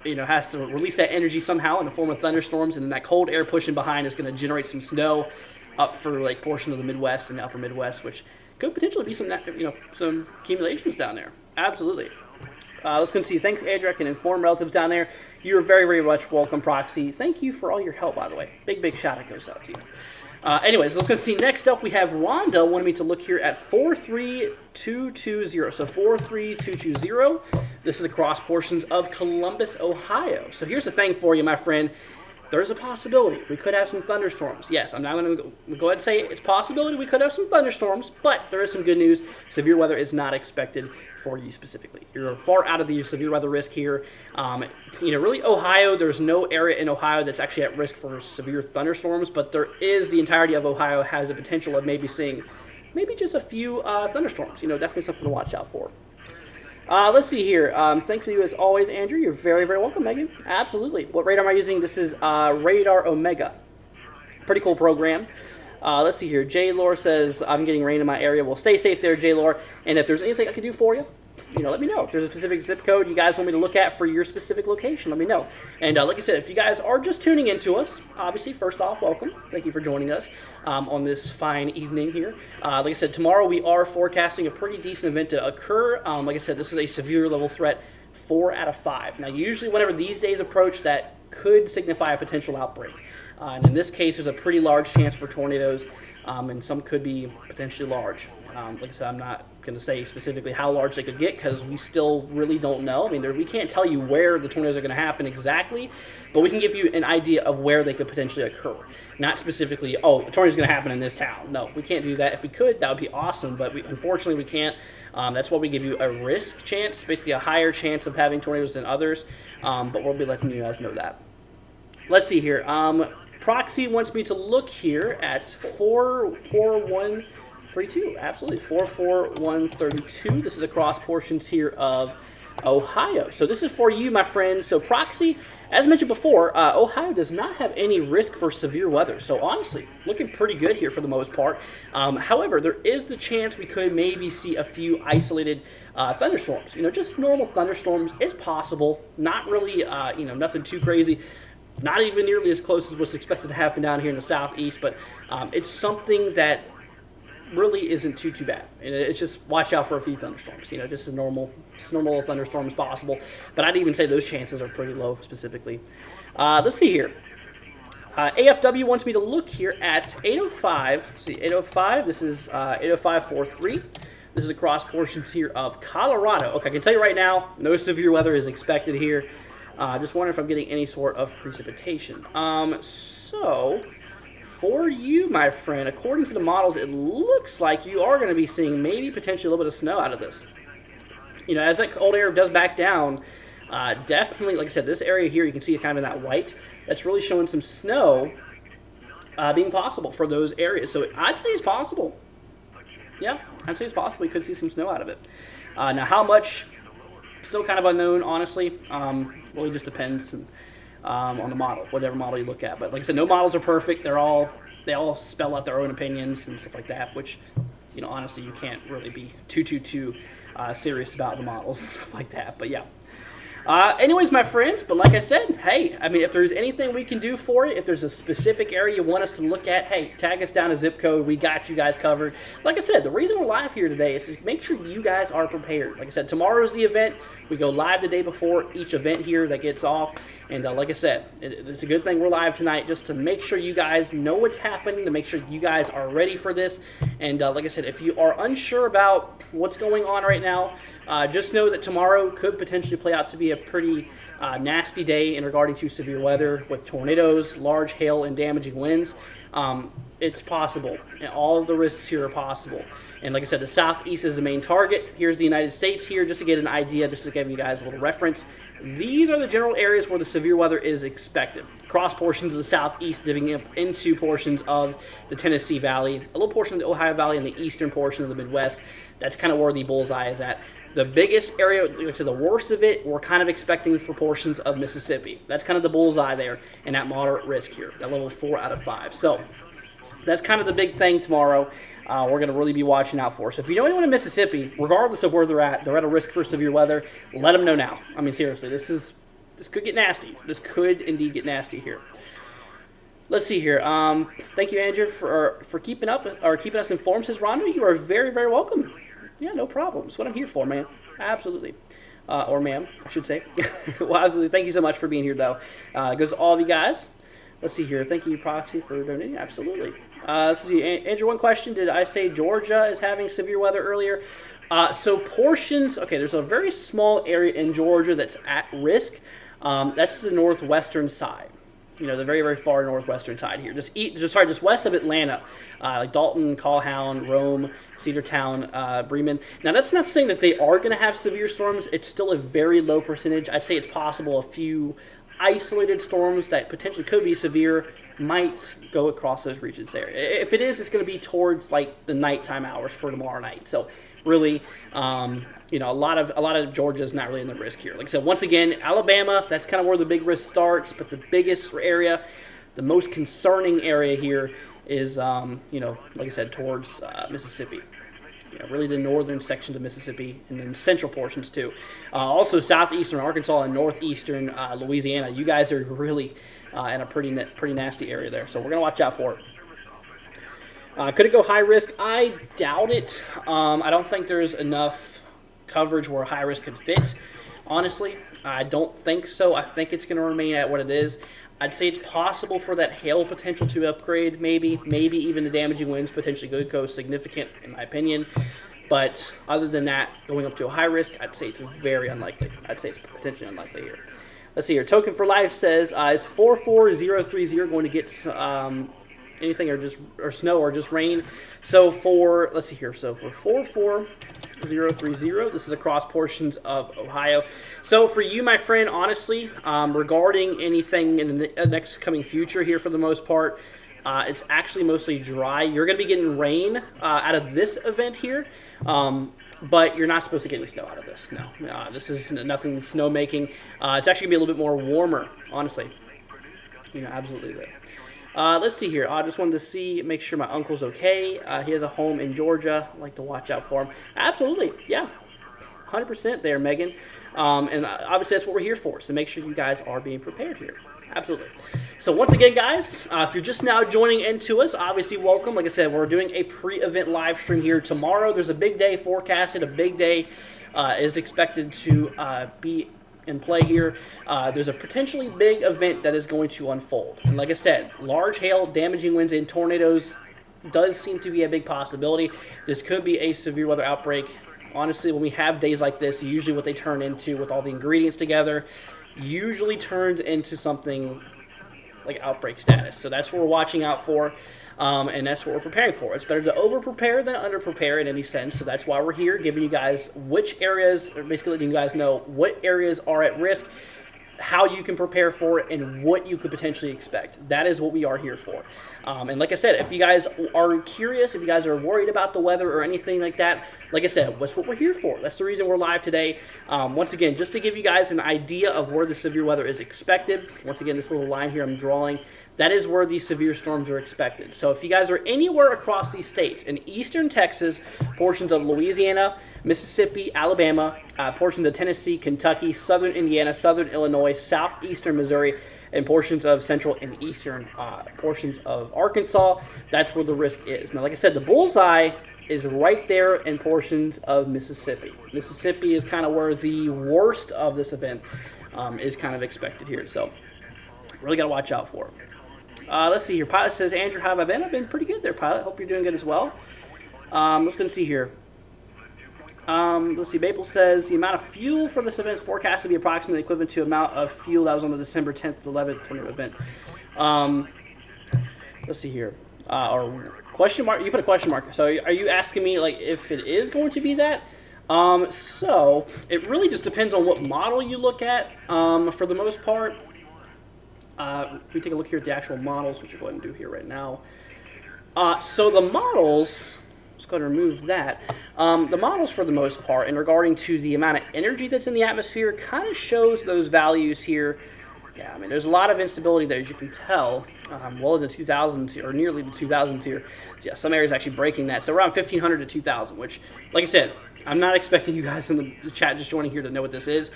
Has to release that energy somehow in the form of thunderstorms, and then that cold air pushing behind is going to generate some snow up for like portion of the Midwest and the upper Midwest, which could potentially be some accumulations down there. Absolutely. Let's go and see. Thanks, Andrew. I can inform relatives down there. You're very, very much welcome, Proxy. Thank you for all your help, by the way. Big shout out goes out to you. Anyways, let's go see. Next up, we have Rhonda wanting me to look here at 43220. So 43220. This is across portions of Columbus, Ohio. So here's the thing for you, my friend. There's a possibility we could have some thunderstorms. Yes, I'm not going to go ahead and say it's a possibility we could have some thunderstorms, but there is some good news. Severe weather is not expected for you specifically. You're far out of the severe weather risk here. Really Ohio, there's no area in Ohio that's actually at risk for severe thunderstorms, but there is the entirety of Ohio has a potential of maybe seeing just a few thunderstorms. Definitely something to watch out for. Let's see here. Thanks to you as always, Andrew. You're very, very welcome, Megan. Absolutely. What radar am I using? This is Radar Omega. Pretty cool program. Let's see here. J-Lore says, I'm getting rain in my area. Well, stay safe there, J-Lore. And if there's anything I can do for you, let me know. If there's a specific zip code you guys want me to look at for your specific location, let me know. And like I said, if you guys are just tuning into us, obviously, first off, welcome. Thank you for joining us on this fine evening here. Like I said, tomorrow we are forecasting a pretty decent event to occur. Like I said, this is a severe level threat, 4 out of 5. Now, usually whenever these days approach, that could signify a potential outbreak. And in this case, there's a pretty large chance for tornadoes, and some could be potentially large. Like I said, I'm not going to say specifically how large they could get because we still really don't know. I mean, we can't tell you where the tornadoes are going to happen exactly, but we can give you an idea of where they could potentially occur. Not specifically, oh, a tornado is going to happen in this town. No, we can't do that. If we could, that would be awesome, but unfortunately we can't. That's why we give you a risk chance, basically a higher chance of having tornadoes than others, but we'll be letting you guys know that. Let's see here. Proxy wants me to look here at 44132. Absolutely, 44132. This is across portions here of Ohio. So this is for you, my friends. So Proxy, as mentioned before, Ohio does not have any risk for severe weather. So honestly, looking pretty good here for the most part. However, there is the chance we could maybe see a few isolated thunderstorms. Just normal thunderstorms. It's possible. Not really, nothing too crazy. Not even nearly as close as what's expected to happen down here in the southeast, but it's something that really isn't too bad. And it's just watch out for a few thunderstorms. Just a normal thunderstorm is possible. But I'd even say those chances are pretty low specifically. Let's see here. AFW wants me to look here at 805. See, 805. This is 80543. This is across portions here of Colorado. Okay, I can tell you right now, no severe weather is expected here. Just wondering if I'm getting any sort of precipitation. So, for you, my friend, according to the models, it looks like you are going to be seeing maybe potentially a little bit of snow out of this. As that cold air does back down, definitely, like I said, this area here, you can see it kind of in that white. That's really showing some snow being possible for those areas. So, I'd say it's possible. Yeah, I'd say it's possible. You could see some snow out of it. Now, how much? Still kind of unknown, honestly. Really just depends on the model, whatever model you look at. But like I said, no models are perfect. They all spell out their own opinions and stuff like that, which, honestly, you can't really be too serious about the models and stuff like that. But yeah. Anyways, my friends, but like I said, hey, I mean, if there's anything we can do for you, if there's a specific area you want us to look at, hey, tag us down a zip code. We got you guys covered. Like I said, the reason we're live here today is to make sure you guys are prepared. Like I said, tomorrow's the event. We go live the day before each event here that gets off. And like I said, it's a good thing we're live tonight just to make sure you guys know what's happening, to make sure you guys are ready for this. And like I said, if you are unsure about what's going on right now, just know that tomorrow could potentially play out to be a pretty nasty day in regarding to severe weather with tornadoes, large hail, and damaging winds. It's possible. And all of the risks here are possible. And like I said, the southeast is the main target. Here's the United States here, just to get an idea, just to give you guys a little reference. These are the general areas where the severe weather is expected. Across portions of the southeast, dipping up into portions of the Tennessee Valley, a little portion of the Ohio Valley, and the eastern portion of the Midwest. That's kind of where the bullseye is at. The biggest area, like I said, the worst of it, we're kind of expecting for portions of Mississippi. That's kind of the bullseye there, and that moderate risk here, that level 4 out of 5. So that's kind of the big thing tomorrow. We're going to really be watching out for. So if you know anyone in Mississippi, regardless of where they're at a risk for severe weather, let them know now. I mean, seriously, this could get nasty. This could indeed get nasty here. Let's see here. Thank you, Andrew, for keeping us informed. Says Rhonda, you are very, very welcome. Yeah, no problem. That's what I'm here for, man. Absolutely. Or ma'am, I should say. Well, absolutely. Thank you so much for being here, though. It goes to all of you guys. Let's see here. Thank you, Proxy, for donating. Absolutely. Let's see. Andrew, one question. Did I say Georgia is having severe weather earlier? So portions, okay, there's a very small area in Georgia that's at risk. That's the northwestern side. The very, very far northwestern side here. Just west of Atlanta, like Dalton, Callhound, Rome, Cedartown, Bremen. Now, that's not saying that they are going to have severe storms. It's still a very low percentage. I'd say it's possible a few isolated storms that potentially could be severe might go across those regions there. If it is, it's going to be towards like the nighttime hours for tomorrow night. So really, a lot of Georgia is not really in the risk here. Like I said, once again, Alabama, that's kind of where the big risk starts. But the biggest area, the most concerning area here is, like I said, towards Mississippi. Really the northern sections of Mississippi and then central portions too. Also southeastern Arkansas and northeastern Louisiana. You guys are really in a pretty nasty area there. So we're going to watch out for it. Could it go high risk? I doubt it. I don't think there's enough coverage where high risk could fit, honestly. I don't think so. I think it's going to remain at what it is. I'd say it's possible for that hail potential to upgrade, maybe even the damaging winds potentially could go significant, in my opinion. But other than that, going up to a high risk, I'd say it's very unlikely. I'd say it's potentially unlikely here. Let's see here. Token for Life says, is 44030 going to get anything or snow or just rain? So for, let's see here. So for 44030, this is across portions of Ohio. So for you, my friend, honestly, regarding anything in the next coming future here, for the most part, it's actually mostly dry. You're going to be getting rain out of this event here, but you're not supposed to get any snow out of this. No, this is nothing snowmaking. It's actually going to be a little bit more warmer, honestly. Absolutely there. Let's see here. I just wanted to make sure my uncle's okay. He has a home in Georgia. I'd like to watch out for him. Absolutely, yeah, 100% there, Megan. And obviously that's what we're here for, so make sure you guys are being prepared here. Absolutely. So once again, guys, if you're just now joining into us, obviously welcome. Like I said, we're doing a pre-event live stream here tomorrow. There's a big day forecasted. A big day is expected to be in play here. There's a potentially big event that is going to unfold. And like I said, large hail, damaging winds, and tornadoes does seem to be a big possibility. This could be a severe weather outbreak. Honestly, when we have days like this, usually what they turn into with all the ingredients together usually turns into something like outbreak status. So that's what we're watching out for, and that's what we're preparing for. It's better to over-prepare than under-prepare in any sense, so that's why we're here, giving you guys which areas, or basically letting you guys know what areas are at risk, how you can prepare for it, and what you could potentially expect. That is what we are here for. And like I said, if you guys are curious, if you guys are worried about the weather or anything like that, like I said, that's what we're here for. That's the reason we're live today. Once again, just to give you guys an idea of where the severe weather is expected. Once again, this little line here I'm drawing, that is where these severe storms are expected. So if you guys are anywhere across these states, in eastern Texas, portions of Louisiana, Mississippi, Alabama, portions of Tennessee, Kentucky, southern Indiana, southern Illinois, southeastern Missouri, and portions of central and eastern portions of Arkansas, that's where the risk is. Now, like I said, the bullseye is right there in portions of Mississippi. Mississippi is kind of where the worst of this event is kind of expected here. So really got to watch out for it. Let's see here. Pilot says, Andrew, how have I been? I've been pretty good there, Pilot. Hope you're doing good as well. Let's go and see here. Let's see. Maple says, the amount of fuel for this event is forecast to be approximately equivalent to the amount of fuel that was on the December 10th to 11th tornado event. Let's see here. Or question mark. You put a question mark. So are you asking me like if it is going to be that? So it really just depends on what model you look at. For the most part, if we take a look here at the actual models, which we're going to do here right now. So the models, let's go ahead and remove that. The models, for the most part, in regarding to the amount of energy that's in the atmosphere, kind of shows those values here. Yeah, I mean, there's a lot of instability there, as you can tell. Well in the 2000s here, or nearly the 2000s here. So yeah, some areas actually breaking that. So around 1500 to 2000, which, like I said, I'm not expecting you guys in the chat just joining here to know what this is.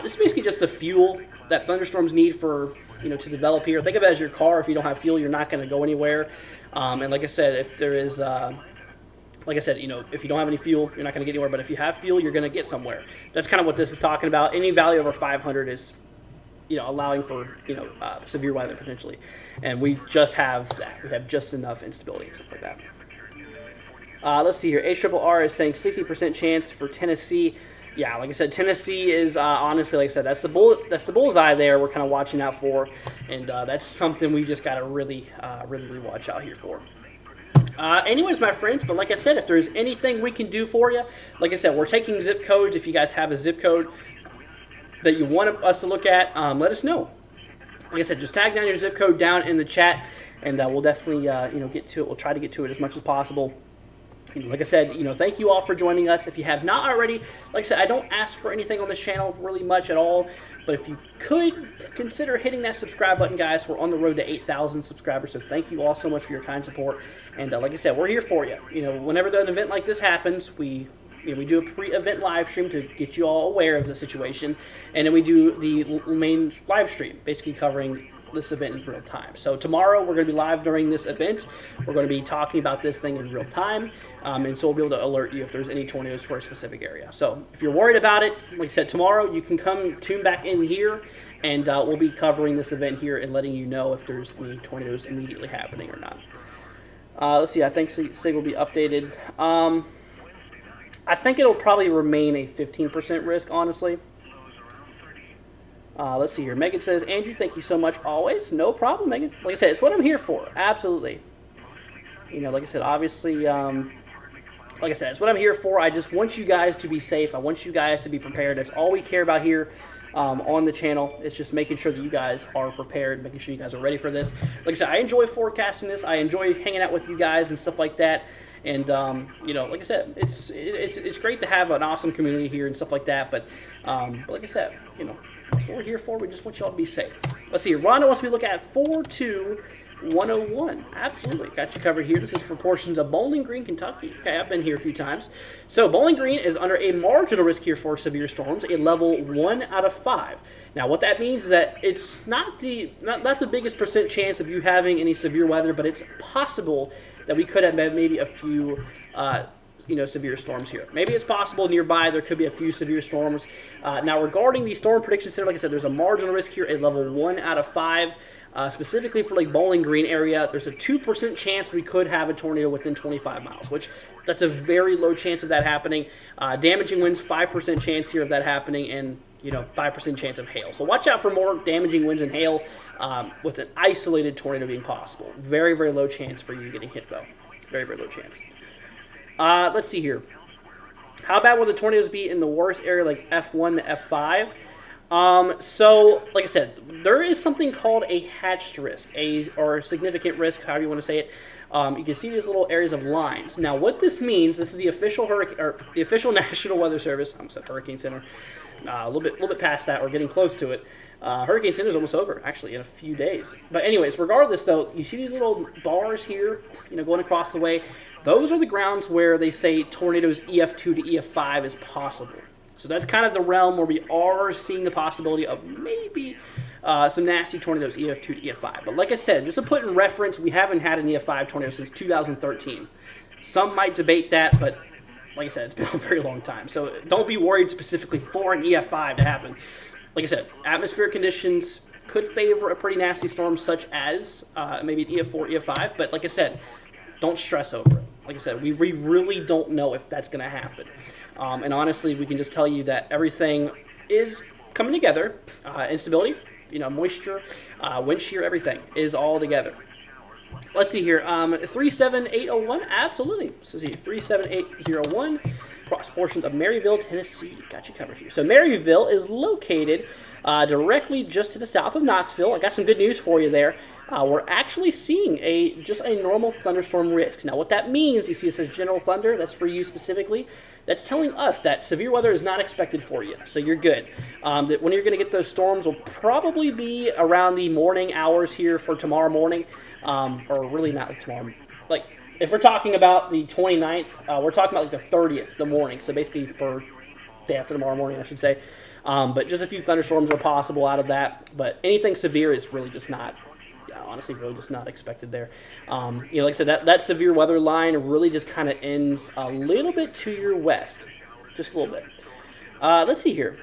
This is basically just the fuel that thunderstorms need for, to develop here. Think of it as your car. If you don't have fuel, you're not going to go anywhere. And like I said, if there is, if you don't have any fuel, you're not going to get anywhere. But if you have fuel, you're going to get somewhere. That's kind of what this is talking about. Any value over 500 is, allowing for, severe weather potentially. And we just have that. We have just enough instability and stuff like that. Let's see here. ARRR is saying 60% chance for Tennessee. Yeah, like I said, Tennessee is honestly, like I said, that's the bullseye there. We're kind of watching out for, and that's something we just got to really watch out here for. Anyways, my friends, but like I said, if there's anything we can do for you, like I said, we're taking zip codes. If you guys have a zip code that you want us to look at, let us know. Like I said, just tag down your zip code down in the chat, and we'll definitely get to it. We'll try to get to it as much as possible. Like I said, thank you all for joining us. If you have not already, like I said, I don't ask for anything on this channel really much at all. But if you could consider hitting that subscribe button, guys, we're on the road to 8,000 subscribers. So thank you all so much for your kind support. And like I said, we're here for you. Whenever an event like this happens, we do a pre-event live stream to get you all aware of the situation, and then we do the main live stream, basically covering this event in real time. So tomorrow we're going to be live during this event. We're going to be talking about this thing in real time, and so we'll be able to alert you if there's any tornadoes for a specific area. So if you're worried about it, like I said, tomorrow you can come tune back in here, and we'll be covering this event here and letting you know if there's any tornadoes immediately happening or not. Let's see, I think SIG will be updated. I think it'll probably remain a 15% risk, honestly. Let's see here. Megan says, Andrew, thank you so much always. No problem, Megan. Like I said, it's what I'm here for. Absolutely. You know, like I said, obviously, like I said, it's what I'm here for. I just want you guys to be safe. I want you guys to be prepared. That's all we care about here on the channel. It's just making sure that you guys are prepared, making sure you guys are ready for this. Like I said, I enjoy forecasting this. I enjoy hanging out with you guys and stuff like that. And, you know, like I said, it's great to have an awesome community here and stuff like that. But like I said, you know, that's what we're here for. We just want y'all to be safe. Let's see here. Rhonda wants me to look at 42101. Absolutely. Got you covered here. This is for portions of Bowling Green, Kentucky. Okay, I've been here a few times. So Bowling Green is under a marginal risk here for severe storms, a level 1 out of 5. Now, what that means is that it's not the biggest percent chance of you having any severe weather, but it's possible that we could have maybe a few you know, severe storms here. Maybe it's possible nearby there could be a few severe storms. Now, regarding the Storm Prediction Center, like I said, there's a marginal risk here, a level 1 out of 5. Specifically for like Bowling Green area, there's a 2% chance we could have a tornado within 25 miles, which that's a very low chance of that happening. Damaging winds, 5% chance here of that happening, and you know, 5% chance of hail. So watch out for more damaging winds and hail with an isolated tornado being possible. Very, very low chance for you getting hit though. Very, very low chance. Let's see here. How bad will the tornadoes be in the worst area, like F1 to F5? So, like I said, there is something called a hatched risk, or significant risk, however you want to say it. You can see these little areas of lines. Now, what this means, this is the official the official National Weather Service. I'm sorry, Hurricane Center. A little bit past that. We're getting close to it. Hurricane Center is almost over, actually, in a few days. But anyways, regardless, though, you see these little bars here, you know, going across the way. Those are the grounds where they say tornadoes EF2 to EF5 is possible. So that's kind of the realm where we are seeing the possibility of maybe some nasty tornadoes EF2 to EF5. But like I said, just to put in reference, we haven't had an EF5 tornado since 2013. Some might debate that, but like I said, it's been a very long time. So don't be worried specifically for an EF5 to happen. Like I said, atmospheric conditions could favor a pretty nasty storm such as maybe an EF4, EF5. But like I said, don't stress over it. Like I said, we really don't know if that's going to happen. And honestly, we can just tell you that everything is coming together. Instability, you know, moisture, wind shear, everything is all together. Let's see here. 37801, absolutely. So see, 37801, across portions of Maryville, Tennessee. Got you covered here. So Maryville is located directly just to the south of Knoxville. I got some good news for you there. We're actually seeing just a normal thunderstorm risk. Now, what that means, you see it says general thunder. That's for you specifically. That's telling us that severe weather is not expected for you, so you're good. That when you're going to get those storms will probably be around the morning hours here for tomorrow morning, or really not like tomorrow. Like, if we're talking about the 29th, we're talking about like the 30th, the morning. So basically for day after tomorrow morning, I should say. But just a few thunderstorms are possible out of that. But anything severe is really just not, honestly, really just not expected there. You know, like I said, that severe weather line really just kind of ends a little bit to your west. Just a little bit. Let's see here.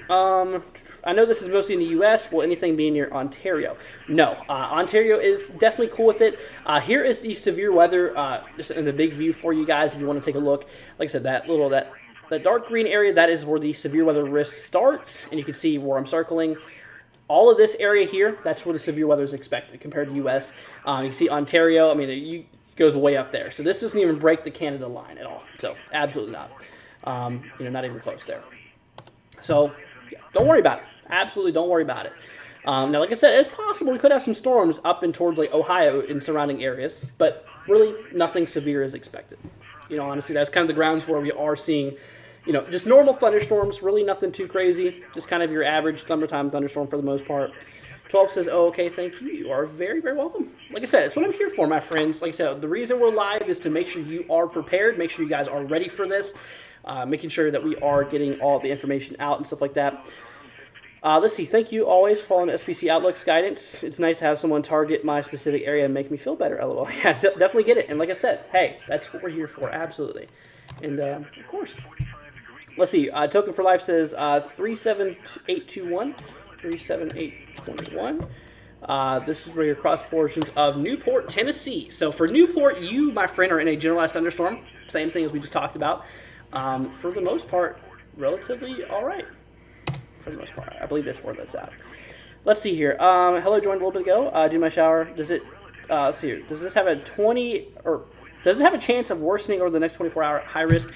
I know this is mostly in the U.S. Will anything be near Ontario? No. Ontario is definitely cool with it. Here is the severe weather, just in the big view for you guys if you want to take a look. Like I said, that dark green area, that is where the severe weather risk starts. And you can see where I'm circling. All of this area here, that's where the severe weather is expected compared to U.S. You can see Ontario, I mean, it goes way up there. So this doesn't even break the Canada line at all. So absolutely not. You know, not even close there. So yeah, don't worry about it. Absolutely don't worry about it. Now, like I said, it's possible we could have some storms up and towards like Ohio and surrounding areas, but really nothing severe is expected. You know, honestly, that's kind of the grounds where we are seeing, you know, just normal thunderstorms, really nothing too crazy, just kind of your average summertime thunderstorm for the most part. 12 says, oh, okay, thank you. You are very, very welcome. Like I said, it's what I'm here for, my friends. Like I said, the reason we're live is to make sure you are prepared, make sure you guys are ready for this, making sure that we are getting all the information out and stuff like that. Let's see. Thank you always for following SPC Outlook's guidance. It's nice to have someone target my specific area and make me feel better. LOL. Yeah, definitely get it. And like I said, hey, that's what we're here for. Absolutely. And of course. Let's see. Token for Life says 37821. 37821. This is where your cross portions of Newport, Tennessee. So for Newport, you, my friend, are in a generalized thunderstorm. Same thing as we just talked about. For the most part, relatively all right. For the most part, I believe that's where that's at. Let's see here. Hello, joined a little bit ago. Do my shower. Does it? Let's see here. Does this have a 20 or does it have a chance of worsening over the next 24-hour high risk?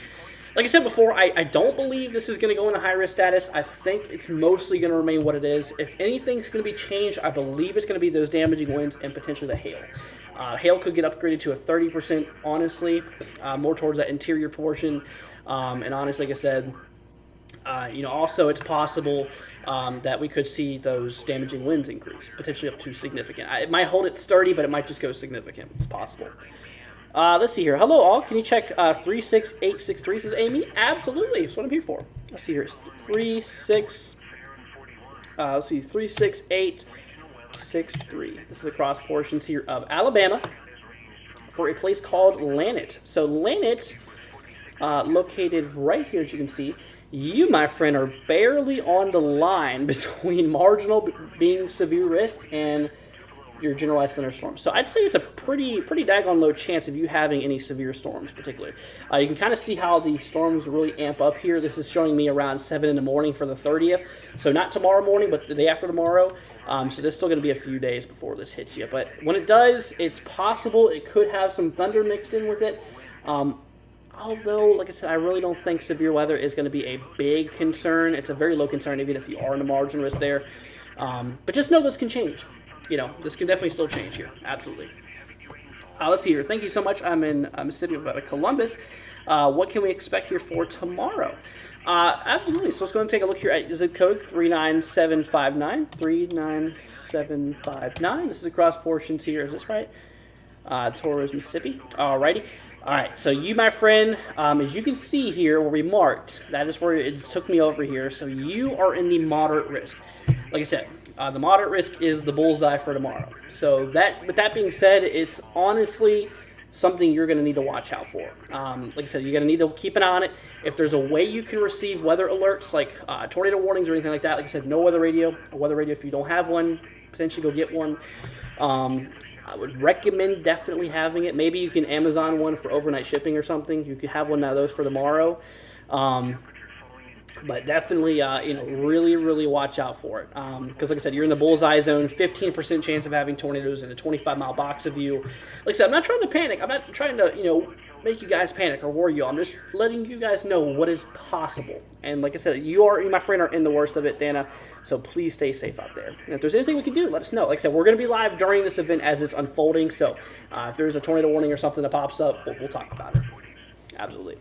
Like I said before, I don't believe this is going to go into high-risk status. I think it's mostly going to remain what it is. If anything's going to be changed, I believe it's going to be those damaging winds and potentially the hail. Hail could get upgraded to a 30%, honestly, more towards that interior portion. And honestly, like I said, also it's possible that we could see those damaging winds increase, potentially up to significant. It might hold it sturdy, but it might just go significant. It's possible. Let's see here. Hello, all. Can you check 36863, says Amy? Absolutely. That's what I'm here for. Let's see here. It's 36863. This is across portions here of Alabama for a place called Lanett. So Lanett, located right here, as you can see, you, my friend, are barely on the line between marginal being severe risk and your generalized thunderstorm. So I'd say it's a pretty daggone low chance of you having any severe storms, particularly. You can kind of see how the storms really amp up here. This is showing me around 7 in the morning for the 30th. So not tomorrow morning, but the day after tomorrow. So there's still going to be a few days before this hits you. But when it does, it's possible it could have some thunder mixed in with it. Although, like I said, I really don't think severe weather is going to be a big concern. It's a very low concern, even if you are in the margin risk there. But just know this can change. This can definitely still change here. Absolutely. Let's see here. Thank you so much. I'm in Mississippi, out of Columbus. What can we expect here for tomorrow? Absolutely. So let's go and take a look here at zip code 39759. 39759. This is across portions here. Is this right? Torres, Mississippi. Alrighty. All right, so you, my friend, as you can see here where we marked, that is where it took me over here. So you are in the moderate risk. Like I said, the moderate risk is the bullseye for tomorrow. So with that being said, it's honestly something you're going to need to watch out for. Like I said, you're going to need to keep an eye on it. If there's a way you can receive weather alerts like tornado warnings or anything like that, like I said, no weather radio. A weather radio, if you don't have one, potentially go get one. I would recommend definitely having it. Maybe you can Amazon one for overnight shipping or something. You could have one of those for tomorrow. But definitely, really watch out for it. Because like I said, you're in the bullseye zone, 15% chance of having tornadoes in a 25-mile box of you. Like I said, I'm not trying to panic. I'm not trying to, make you guys panic or worry you. I'm just letting you guys know what is possible. And like I said, you, my friend, are in the worst of it, Dana. So please stay safe out there. And if there's anything we can do, let us know. Like I said, we're going to be live during this event as it's unfolding. So if there's a tornado warning or something that pops up, we'll talk about it. Absolutely.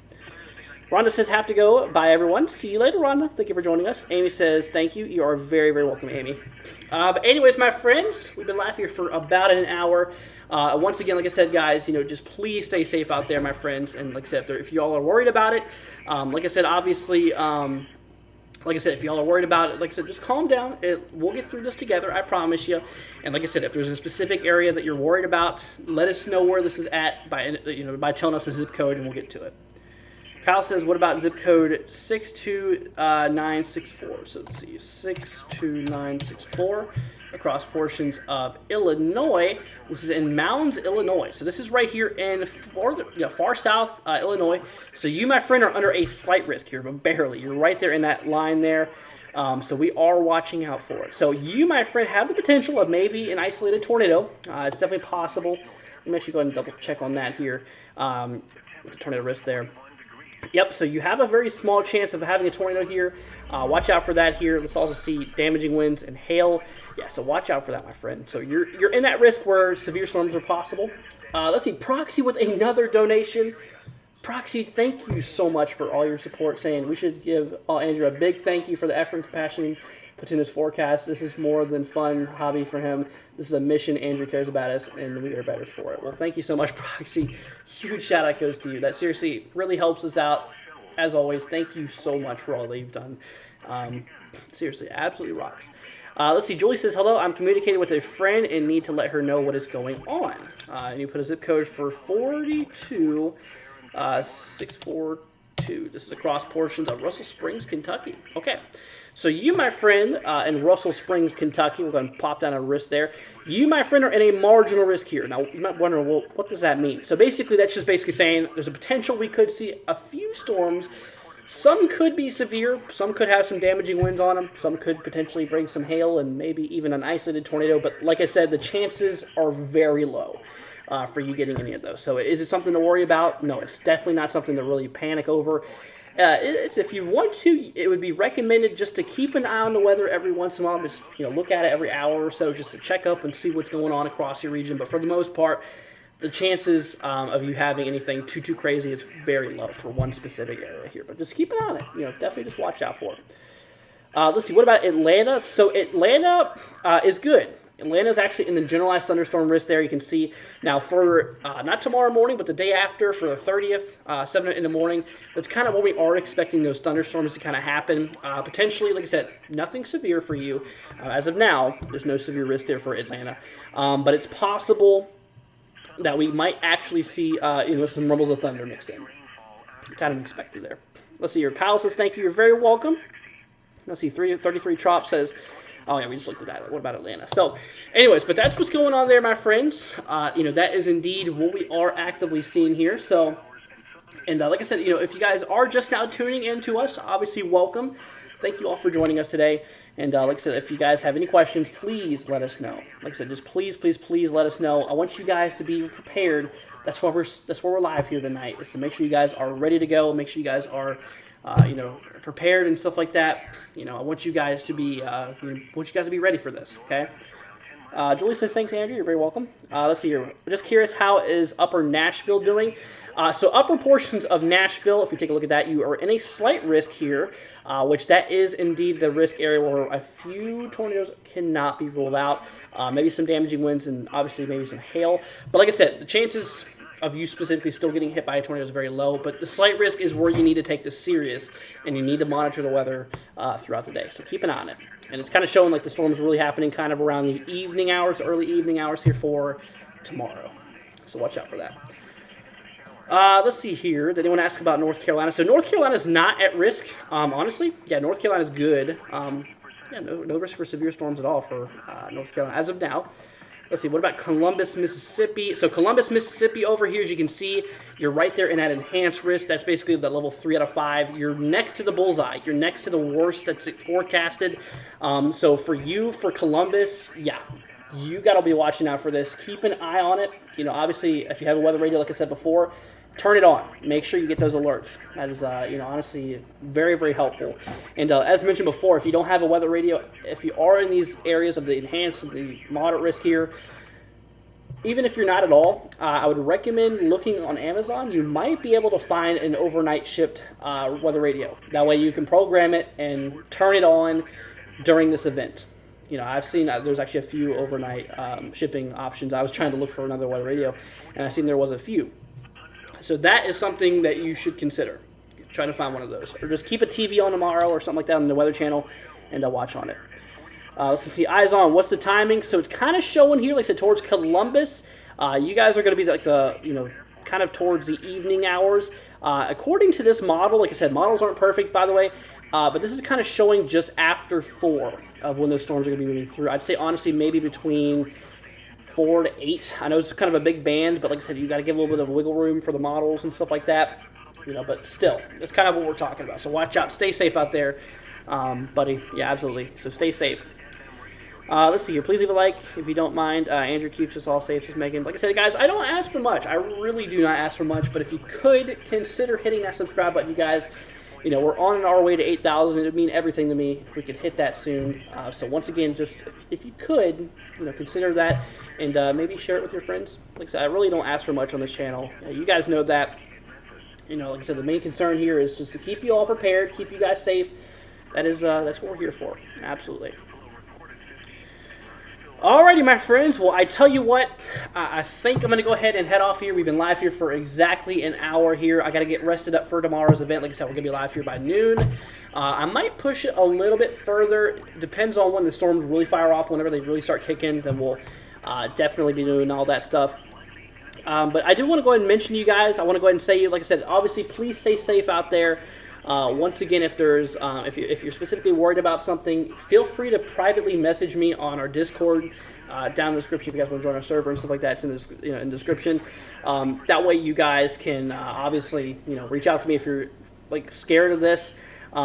Rhonda says, have to go. Bye, everyone. See you later, Rhonda. Thank you for joining us. Amy says, thank you. You are very, very welcome, Amy. But anyways, my friends, we've been live here for about an hour. Once again, like I said, guys, just please stay safe out there, my friends. And like I said, if you all are worried about it, like I said, obviously, if you all are worried about it, like I said, just calm down. We'll get through this together, I promise you. And like I said, if there's a specific area that you're worried about, let us know where this is at by telling us the zip code, and we'll get to it. Kyle says, what about zip code 62964? So let's see, 62964 across portions of Illinois. This is in Mounds, Illinois. So this is right here in far south Illinois. So you, my friend, are under a slight risk here, but barely. You're right there in that line there. So we are watching out for it. So you, my friend, have the potential of maybe an isolated tornado. It's definitely possible. Let me actually go ahead and double check on that here with the tornado risk there. Yep, so you have a very small chance of having a tornado here. Watch out for that here. Let's also see damaging winds and hail. Yeah, so watch out for that, my friend. So you're in that risk where severe storms are possible. Let's see, Proxy with another donation. Proxy, thank you so much for all your support, saying we should give Andrew a big thank you for the effort and compassion put in his forecast. This is more than fun hobby for him. This is a mission. Andrew cares about us, and we are better for it. Well, thank you so much, Proxy. Huge shout out goes to you. That seriously really helps us out. As always, thank you so much for all that you've done. Seriously, absolutely rocks. Let's see. Julie says, hello, I'm communicating with a friend and need to let her know what is going on. And you put a zip code for 42642. This is across portions of Russell Springs, Kentucky. Okay. So you, my friend, in Russell Springs, Kentucky, we're going to pop down a risk there. You, my friend, are in a marginal risk here. Now, you might wonder, well, what does that mean? So basically, that's just basically saying there's a potential we could see a few storms. Some could be severe. Some could have some damaging winds on them. Some could potentially bring some hail and maybe even an isolated tornado. But like I said, the chances are very low for you getting any of those. So is it something to worry about? No, it's definitely not something to really panic over. It's if you want to, it would be recommended just to keep an eye on the weather every once in a while. Just look at it every hour or so, just to check up and see what's going on across your region. But for the most part, the chances of you having anything too crazy is very low for one specific area here. But just keep an eye on it. Definitely just watch out for it. Let's see. What about Atlanta? So Atlanta is good. Atlanta is actually in the generalized thunderstorm risk there. You can see now for not tomorrow morning, but the day after for the 30th, 7 in the morning. That's kind of what we are expecting those thunderstorms to kind of happen. Potentially, like I said, nothing severe for you. As of now, there's no severe risk there for Atlanta. But it's possible that we might actually see some rumbles of thunder mixed in. Kind of expected there. Let's see here. Kyle says, thank you. You're very welcome. Let's see. 33 Trop says, oh, yeah, we just looked at that. What about Atlanta? So, anyways, but that's what's going on there, my friends. That is indeed what we are actively seeing here. So, and like I said, if you guys are just now tuning in to us, obviously welcome. Thank you all for joining us today. And like I said, if you guys have any questions, please let us know. Like I said, just please let us know. I want you guys to be prepared. That's why we're live here tonight, is to make sure you guys are ready to go. Make sure you guys are, prepared and stuff like that. I want you guys to be, ready for this. Okay. Julie says, thanks, Andrew. You're very welcome. Let's see here. Just curious, how is Upper Nashville doing? So upper portions of Nashville, if you take a look at that, you are in a slight risk here, which that is indeed the risk area where a few tornadoes cannot be ruled out. Maybe some damaging winds and obviously maybe some hail. But like I said, the chances of you specifically still getting hit by a tornado is very low. But the slight risk is where you need to take this serious, and you need to monitor the weather throughout the day. So keep an eye on it. And it's kind of showing like the storm's really happening kind of around the evening hours, early evening hours here for tomorrow. So watch out for that. Let's see here. Did anyone ask about North Carolina? So North Carolina is not at risk, honestly. Yeah, North Carolina is good. No risk for severe storms at all for North Carolina as of now. Let's see, what about Columbus, Mississippi? So Columbus, Mississippi over here, as you can see, you're right there in that enhanced risk. That's basically the level 3 out of 5. You're next to the bullseye. You're next to the worst that's forecasted. So for Columbus, yeah, you got to be watching out for this. Keep an eye on it. Obviously, if you have a weather radio, like I said before, turn it on. Make sure you get those alerts. That is, honestly, very, very helpful. And as mentioned before, if you don't have a weather radio, if you are in these areas of the enhanced and the moderate risk here, even if you're not at all, I would recommend looking on Amazon. You might be able to find an overnight shipped weather radio. That way you can program it and turn it on during this event. I've seen there's actually a few overnight shipping options. I was trying to look for another weather radio, and I seen there was a few. So that is something that you should consider. Try to find one of those. Or just keep a TV on tomorrow or something like that on the Weather Channel and watch on it. Let's see, eyes on. What's the timing? So it's kind of showing here, like I said, towards Columbus. You guys are going to be like kind of towards the evening hours. According to this model, like I said, models aren't perfect, by the way, but this is kind of showing just after 4 of when those storms are going to be moving through. I'd say, honestly, maybe between 4 to 8. I know it's kind of a big band, but like I said, you got to give a little bit of wiggle room for the models and stuff like that. But still, that's kind of what we're talking about. So watch out, stay safe out there, buddy. Yeah, absolutely. So stay safe. Let's see here. Please leave a like if you don't mind. Andrew keeps us all safe, says Megan. Like I said, guys, I don't ask for much. I really do not ask for much. But if you could consider hitting that subscribe button, you guys. We're on our way to 8,000. It would mean everything to me if we could hit that soon. So once again, just if you could, consider that and maybe share it with your friends. Like I said, I really don't ask for much on this channel. You guys know that. Like I said, the main concern here is just to keep you all prepared, keep you guys safe. That's what we're here for. Absolutely. Alrighty, my friends. Well, I tell you what, I think I'm going to go ahead and head off here. We've been live here for exactly an hour here. I got to get rested up for tomorrow's event. Like I said, we're going to be live here by noon. I might push it a little bit further. Depends on when the storms really fire off. Whenever they really start kicking, then we'll definitely be doing all that stuff. But I do want to go ahead and mention to you guys, I want to go ahead and say, like I said, obviously, please stay safe out there. Once again, if there's if you're specifically worried about something, feel free to privately message me on our Discord down in the description if you guys want to join our server and stuff like that. It's in the in the description. That way, you guys can obviously reach out to me if you're like scared of this. Like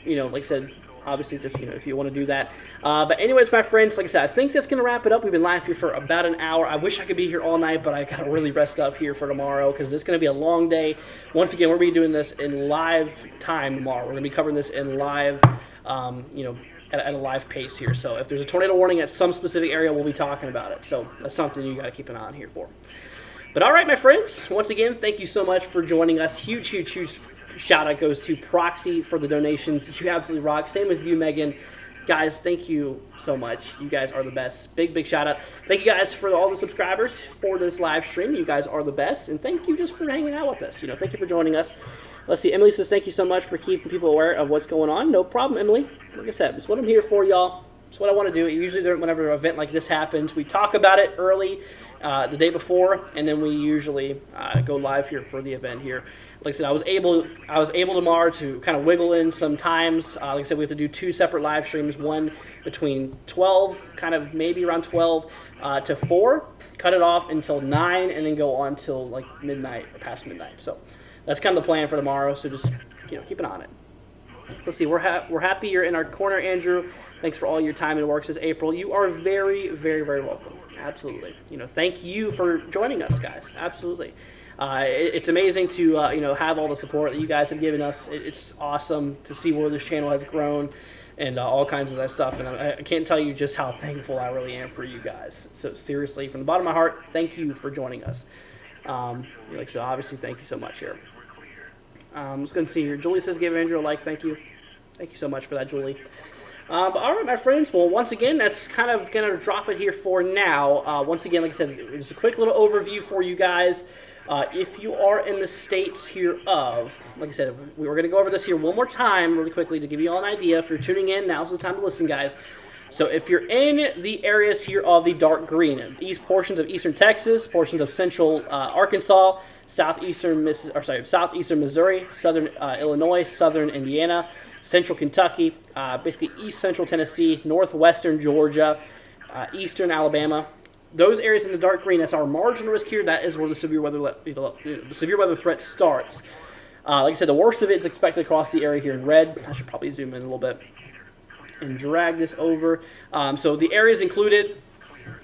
I said, obviously just if you want to do that. But anyways, my friends, like I said, I think that's gonna wrap it up. We've been live here for about an hour. I wish I could be here all night, but I gotta really rest up here for tomorrow because it's gonna be a long day. Once again, we're gonna be doing this in live time tomorrow. We're gonna be covering this in live, at a live pace here. So if there's a tornado warning at some specific area, we'll be talking about it. So that's something you gotta keep an eye on here for. But all right, my friends, once again, thank you so much for joining us. Huge shout out goes to Proxy for the donations. You absolutely rock. Same with you, Megan. Guys, thank you so much. You guys are the best. Big shout out. Thank you guys for all the subscribers for this live stream. You guys are the best. And thank you just for hanging out with us. Thank you for joining us. Let's see. Emily says, thank you so much for keeping people aware of what's going on. No problem, Emily. Like I said, it's what I'm here for, y'all. It's what I want to do. Usually whenever an event like this happens, we talk about it early the day before, and then we usually go live here for the event here. Like I said, I was able tomorrow to kind of wiggle in some times. Like I said, we have to do 2 separate live streams, one between 12, kind of maybe around 12 to 4, cut it off until 9, and then go on till like midnight or past midnight. So that's kind of the plan for tomorrow. So just keep an eye on it. Let's see. We're happy you're in our corner, Andrew. Thanks for all your time and work, says April. You are very welcome. Absolutely. Thank you for joining us, guys. Absolutely. It's amazing to have all the support that you guys have given us. It's awesome to see where this channel has grown and all kinds of that stuff. And I can't tell you just how thankful I really am for you guys. So seriously, from the bottom of my heart, thank you for joining us. So obviously, thank you so much here. I'm just going to see here. Julie says, give Andrew a like. Thank you. Thank you so much for that, Julie. But all right, my friends. Well, once again, that's kind of going to drop it here for now. Once again, like I said, just a quick little overview for you guys. If you are in the states here of, like I said, we're going to go over this here one more time really quickly to give you all an idea. If you're tuning in, now's the time to listen, guys. So if you're in the areas here of the dark green, these portions of eastern Texas, portions of central Arkansas, southeastern Missouri, southern Illinois, southern Indiana, central Kentucky, basically east central Tennessee, northwestern Georgia, eastern Alabama. Those areas in the dark green, that's our marginal risk here. That is where the severe weather threat starts. Like I said, the worst of it is expected across the area here in red. I should probably zoom in a little bit and drag this over. So the areas included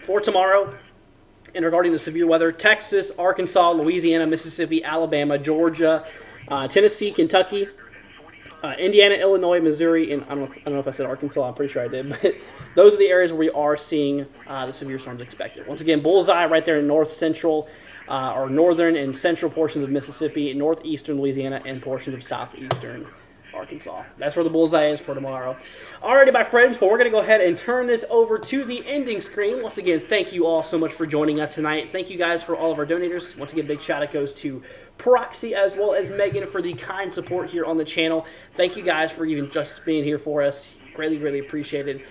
for tomorrow and regarding the severe weather: Texas, Arkansas, Louisiana, Mississippi, Alabama, Georgia, Tennessee, Kentucky, Indiana, Illinois, Missouri, and I don't know if I said Arkansas. I'm pretty sure I did, but those are the areas where we are seeing the severe storms expected. Once again, bullseye right there in north central or northern and central portions of Mississippi, northeastern Louisiana, and portions of southeastern Arkansas. That's where the bullseye is for tomorrow. Alrighty, my friends, well, we're going to go ahead and turn this over to the ending screen. Once again, thank you all so much for joining us tonight. Thank you guys for all of our donators. Once again, big shout out goes to Proxy as well as Megan for the kind support here on the channel. Thank you guys for even just being here for us. Greatly appreciated.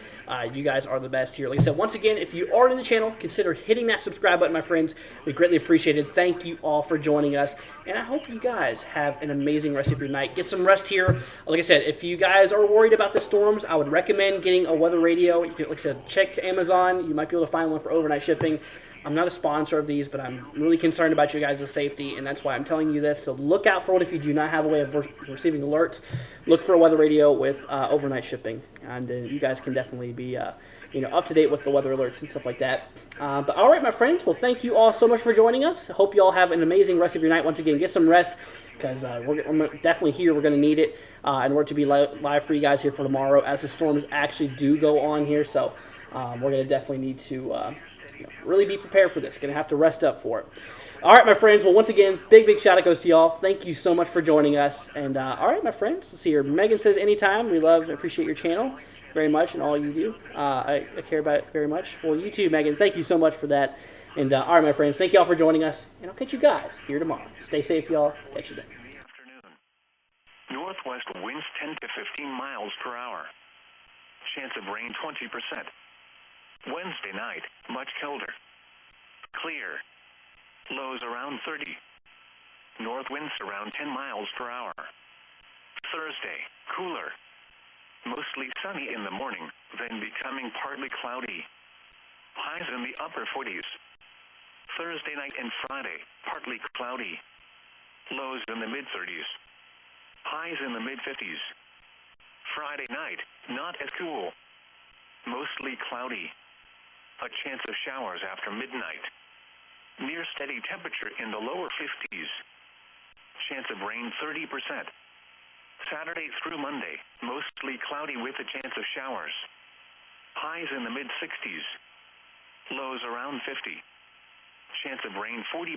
You guys are the best here. Like I said, once again, if you are in the channel, consider hitting that subscribe button, my friends. We greatly appreciate it. Thank you all for joining us, and I hope you guys have an amazing rest of your night. Get some rest here. Like I said, if you guys are worried about the storms, I would recommend getting a weather radio. You can, like I said, check Amazon. You might be able to find one for overnight shipping. I'm not a sponsor of these, but I'm really concerned about your guys' safety, and that's why I'm telling you this. So look out for it if you do not have a way of receiving alerts. Look for a weather radio with overnight shipping, and you guys can definitely be up to date with the weather alerts and stuff like that. But all right, my friends, well, thank you all so much for joining us. I hope you all have an amazing rest of your night. Once again, get some rest because we're definitely here. We're going to need it, and we're to be live for you guys here for tomorrow as the storms actually do go on here. So we're going to definitely need to really be prepared for this. Going to have to rest up for it. All right, my friends. Well, once again, big shout out goes to y'all. Thank you so much for joining us. And all right, my friends. Let's see here. Megan says, anytime. We appreciate your channel very much and all you do. I care about it very much. Well, you too, Megan. Thank you so much for that. And all right, my friends. Thank y'all for joining us. And I'll catch you guys here tomorrow. Stay safe, y'all. Catch you then. northwest winds 10 to 15 miles per hour. Chance of rain 20%. Wednesday night, much colder. Clear. Lows around 30. North winds around 10 miles per hour. Thursday, cooler. Mostly sunny in the morning, then becoming partly cloudy. Highs in the upper 40s. Thursday night and Friday, partly cloudy. Lows in the mid-30s. Highs in the mid-50s. Friday night, not as cool. Mostly cloudy. A chance of showers after midnight. Near steady temperature in the lower 50s. Chance of rain 30%. Saturday through Monday, mostly cloudy with a chance of showers. Highs in the mid-60s. Lows around 50. Chance of rain 40%.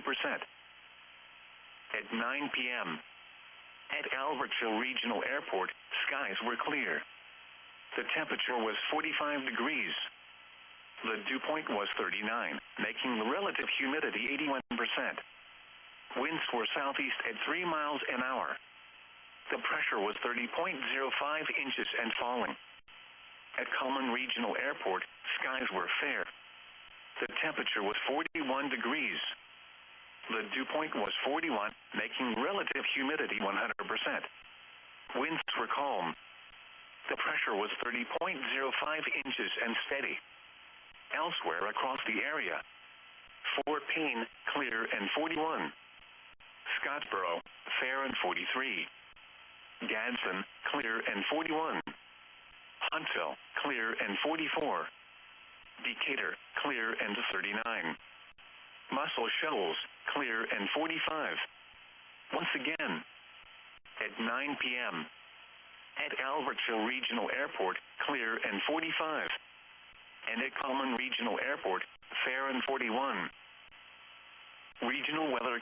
At 9 p.m. At Albertville Regional Airport, skies were clear. The temperature was 45 degrees. The dew point was 39, making the relative humidity 81%. Winds were southeast at 3 miles an hour. The pressure was 30.05 inches and falling. At Cullman Regional Airport, skies were fair. The temperature was 41 degrees. The dew point was 41, making relative humidity 100%. Winds were calm. The pressure was 30.05 inches and steady. Elsewhere across the area, Fort Payne, clear and 41. Scottsboro, fair and 43. Gadsden, clear and 41. Huntsville, clear and 44. Decatur, clear and 39. Muscle Shoals, clear and 45. Once again, at 9 p.m. At Albertville Regional Airport, clear and 45. And at Cullman Regional Airport, fair and 41. Regional weather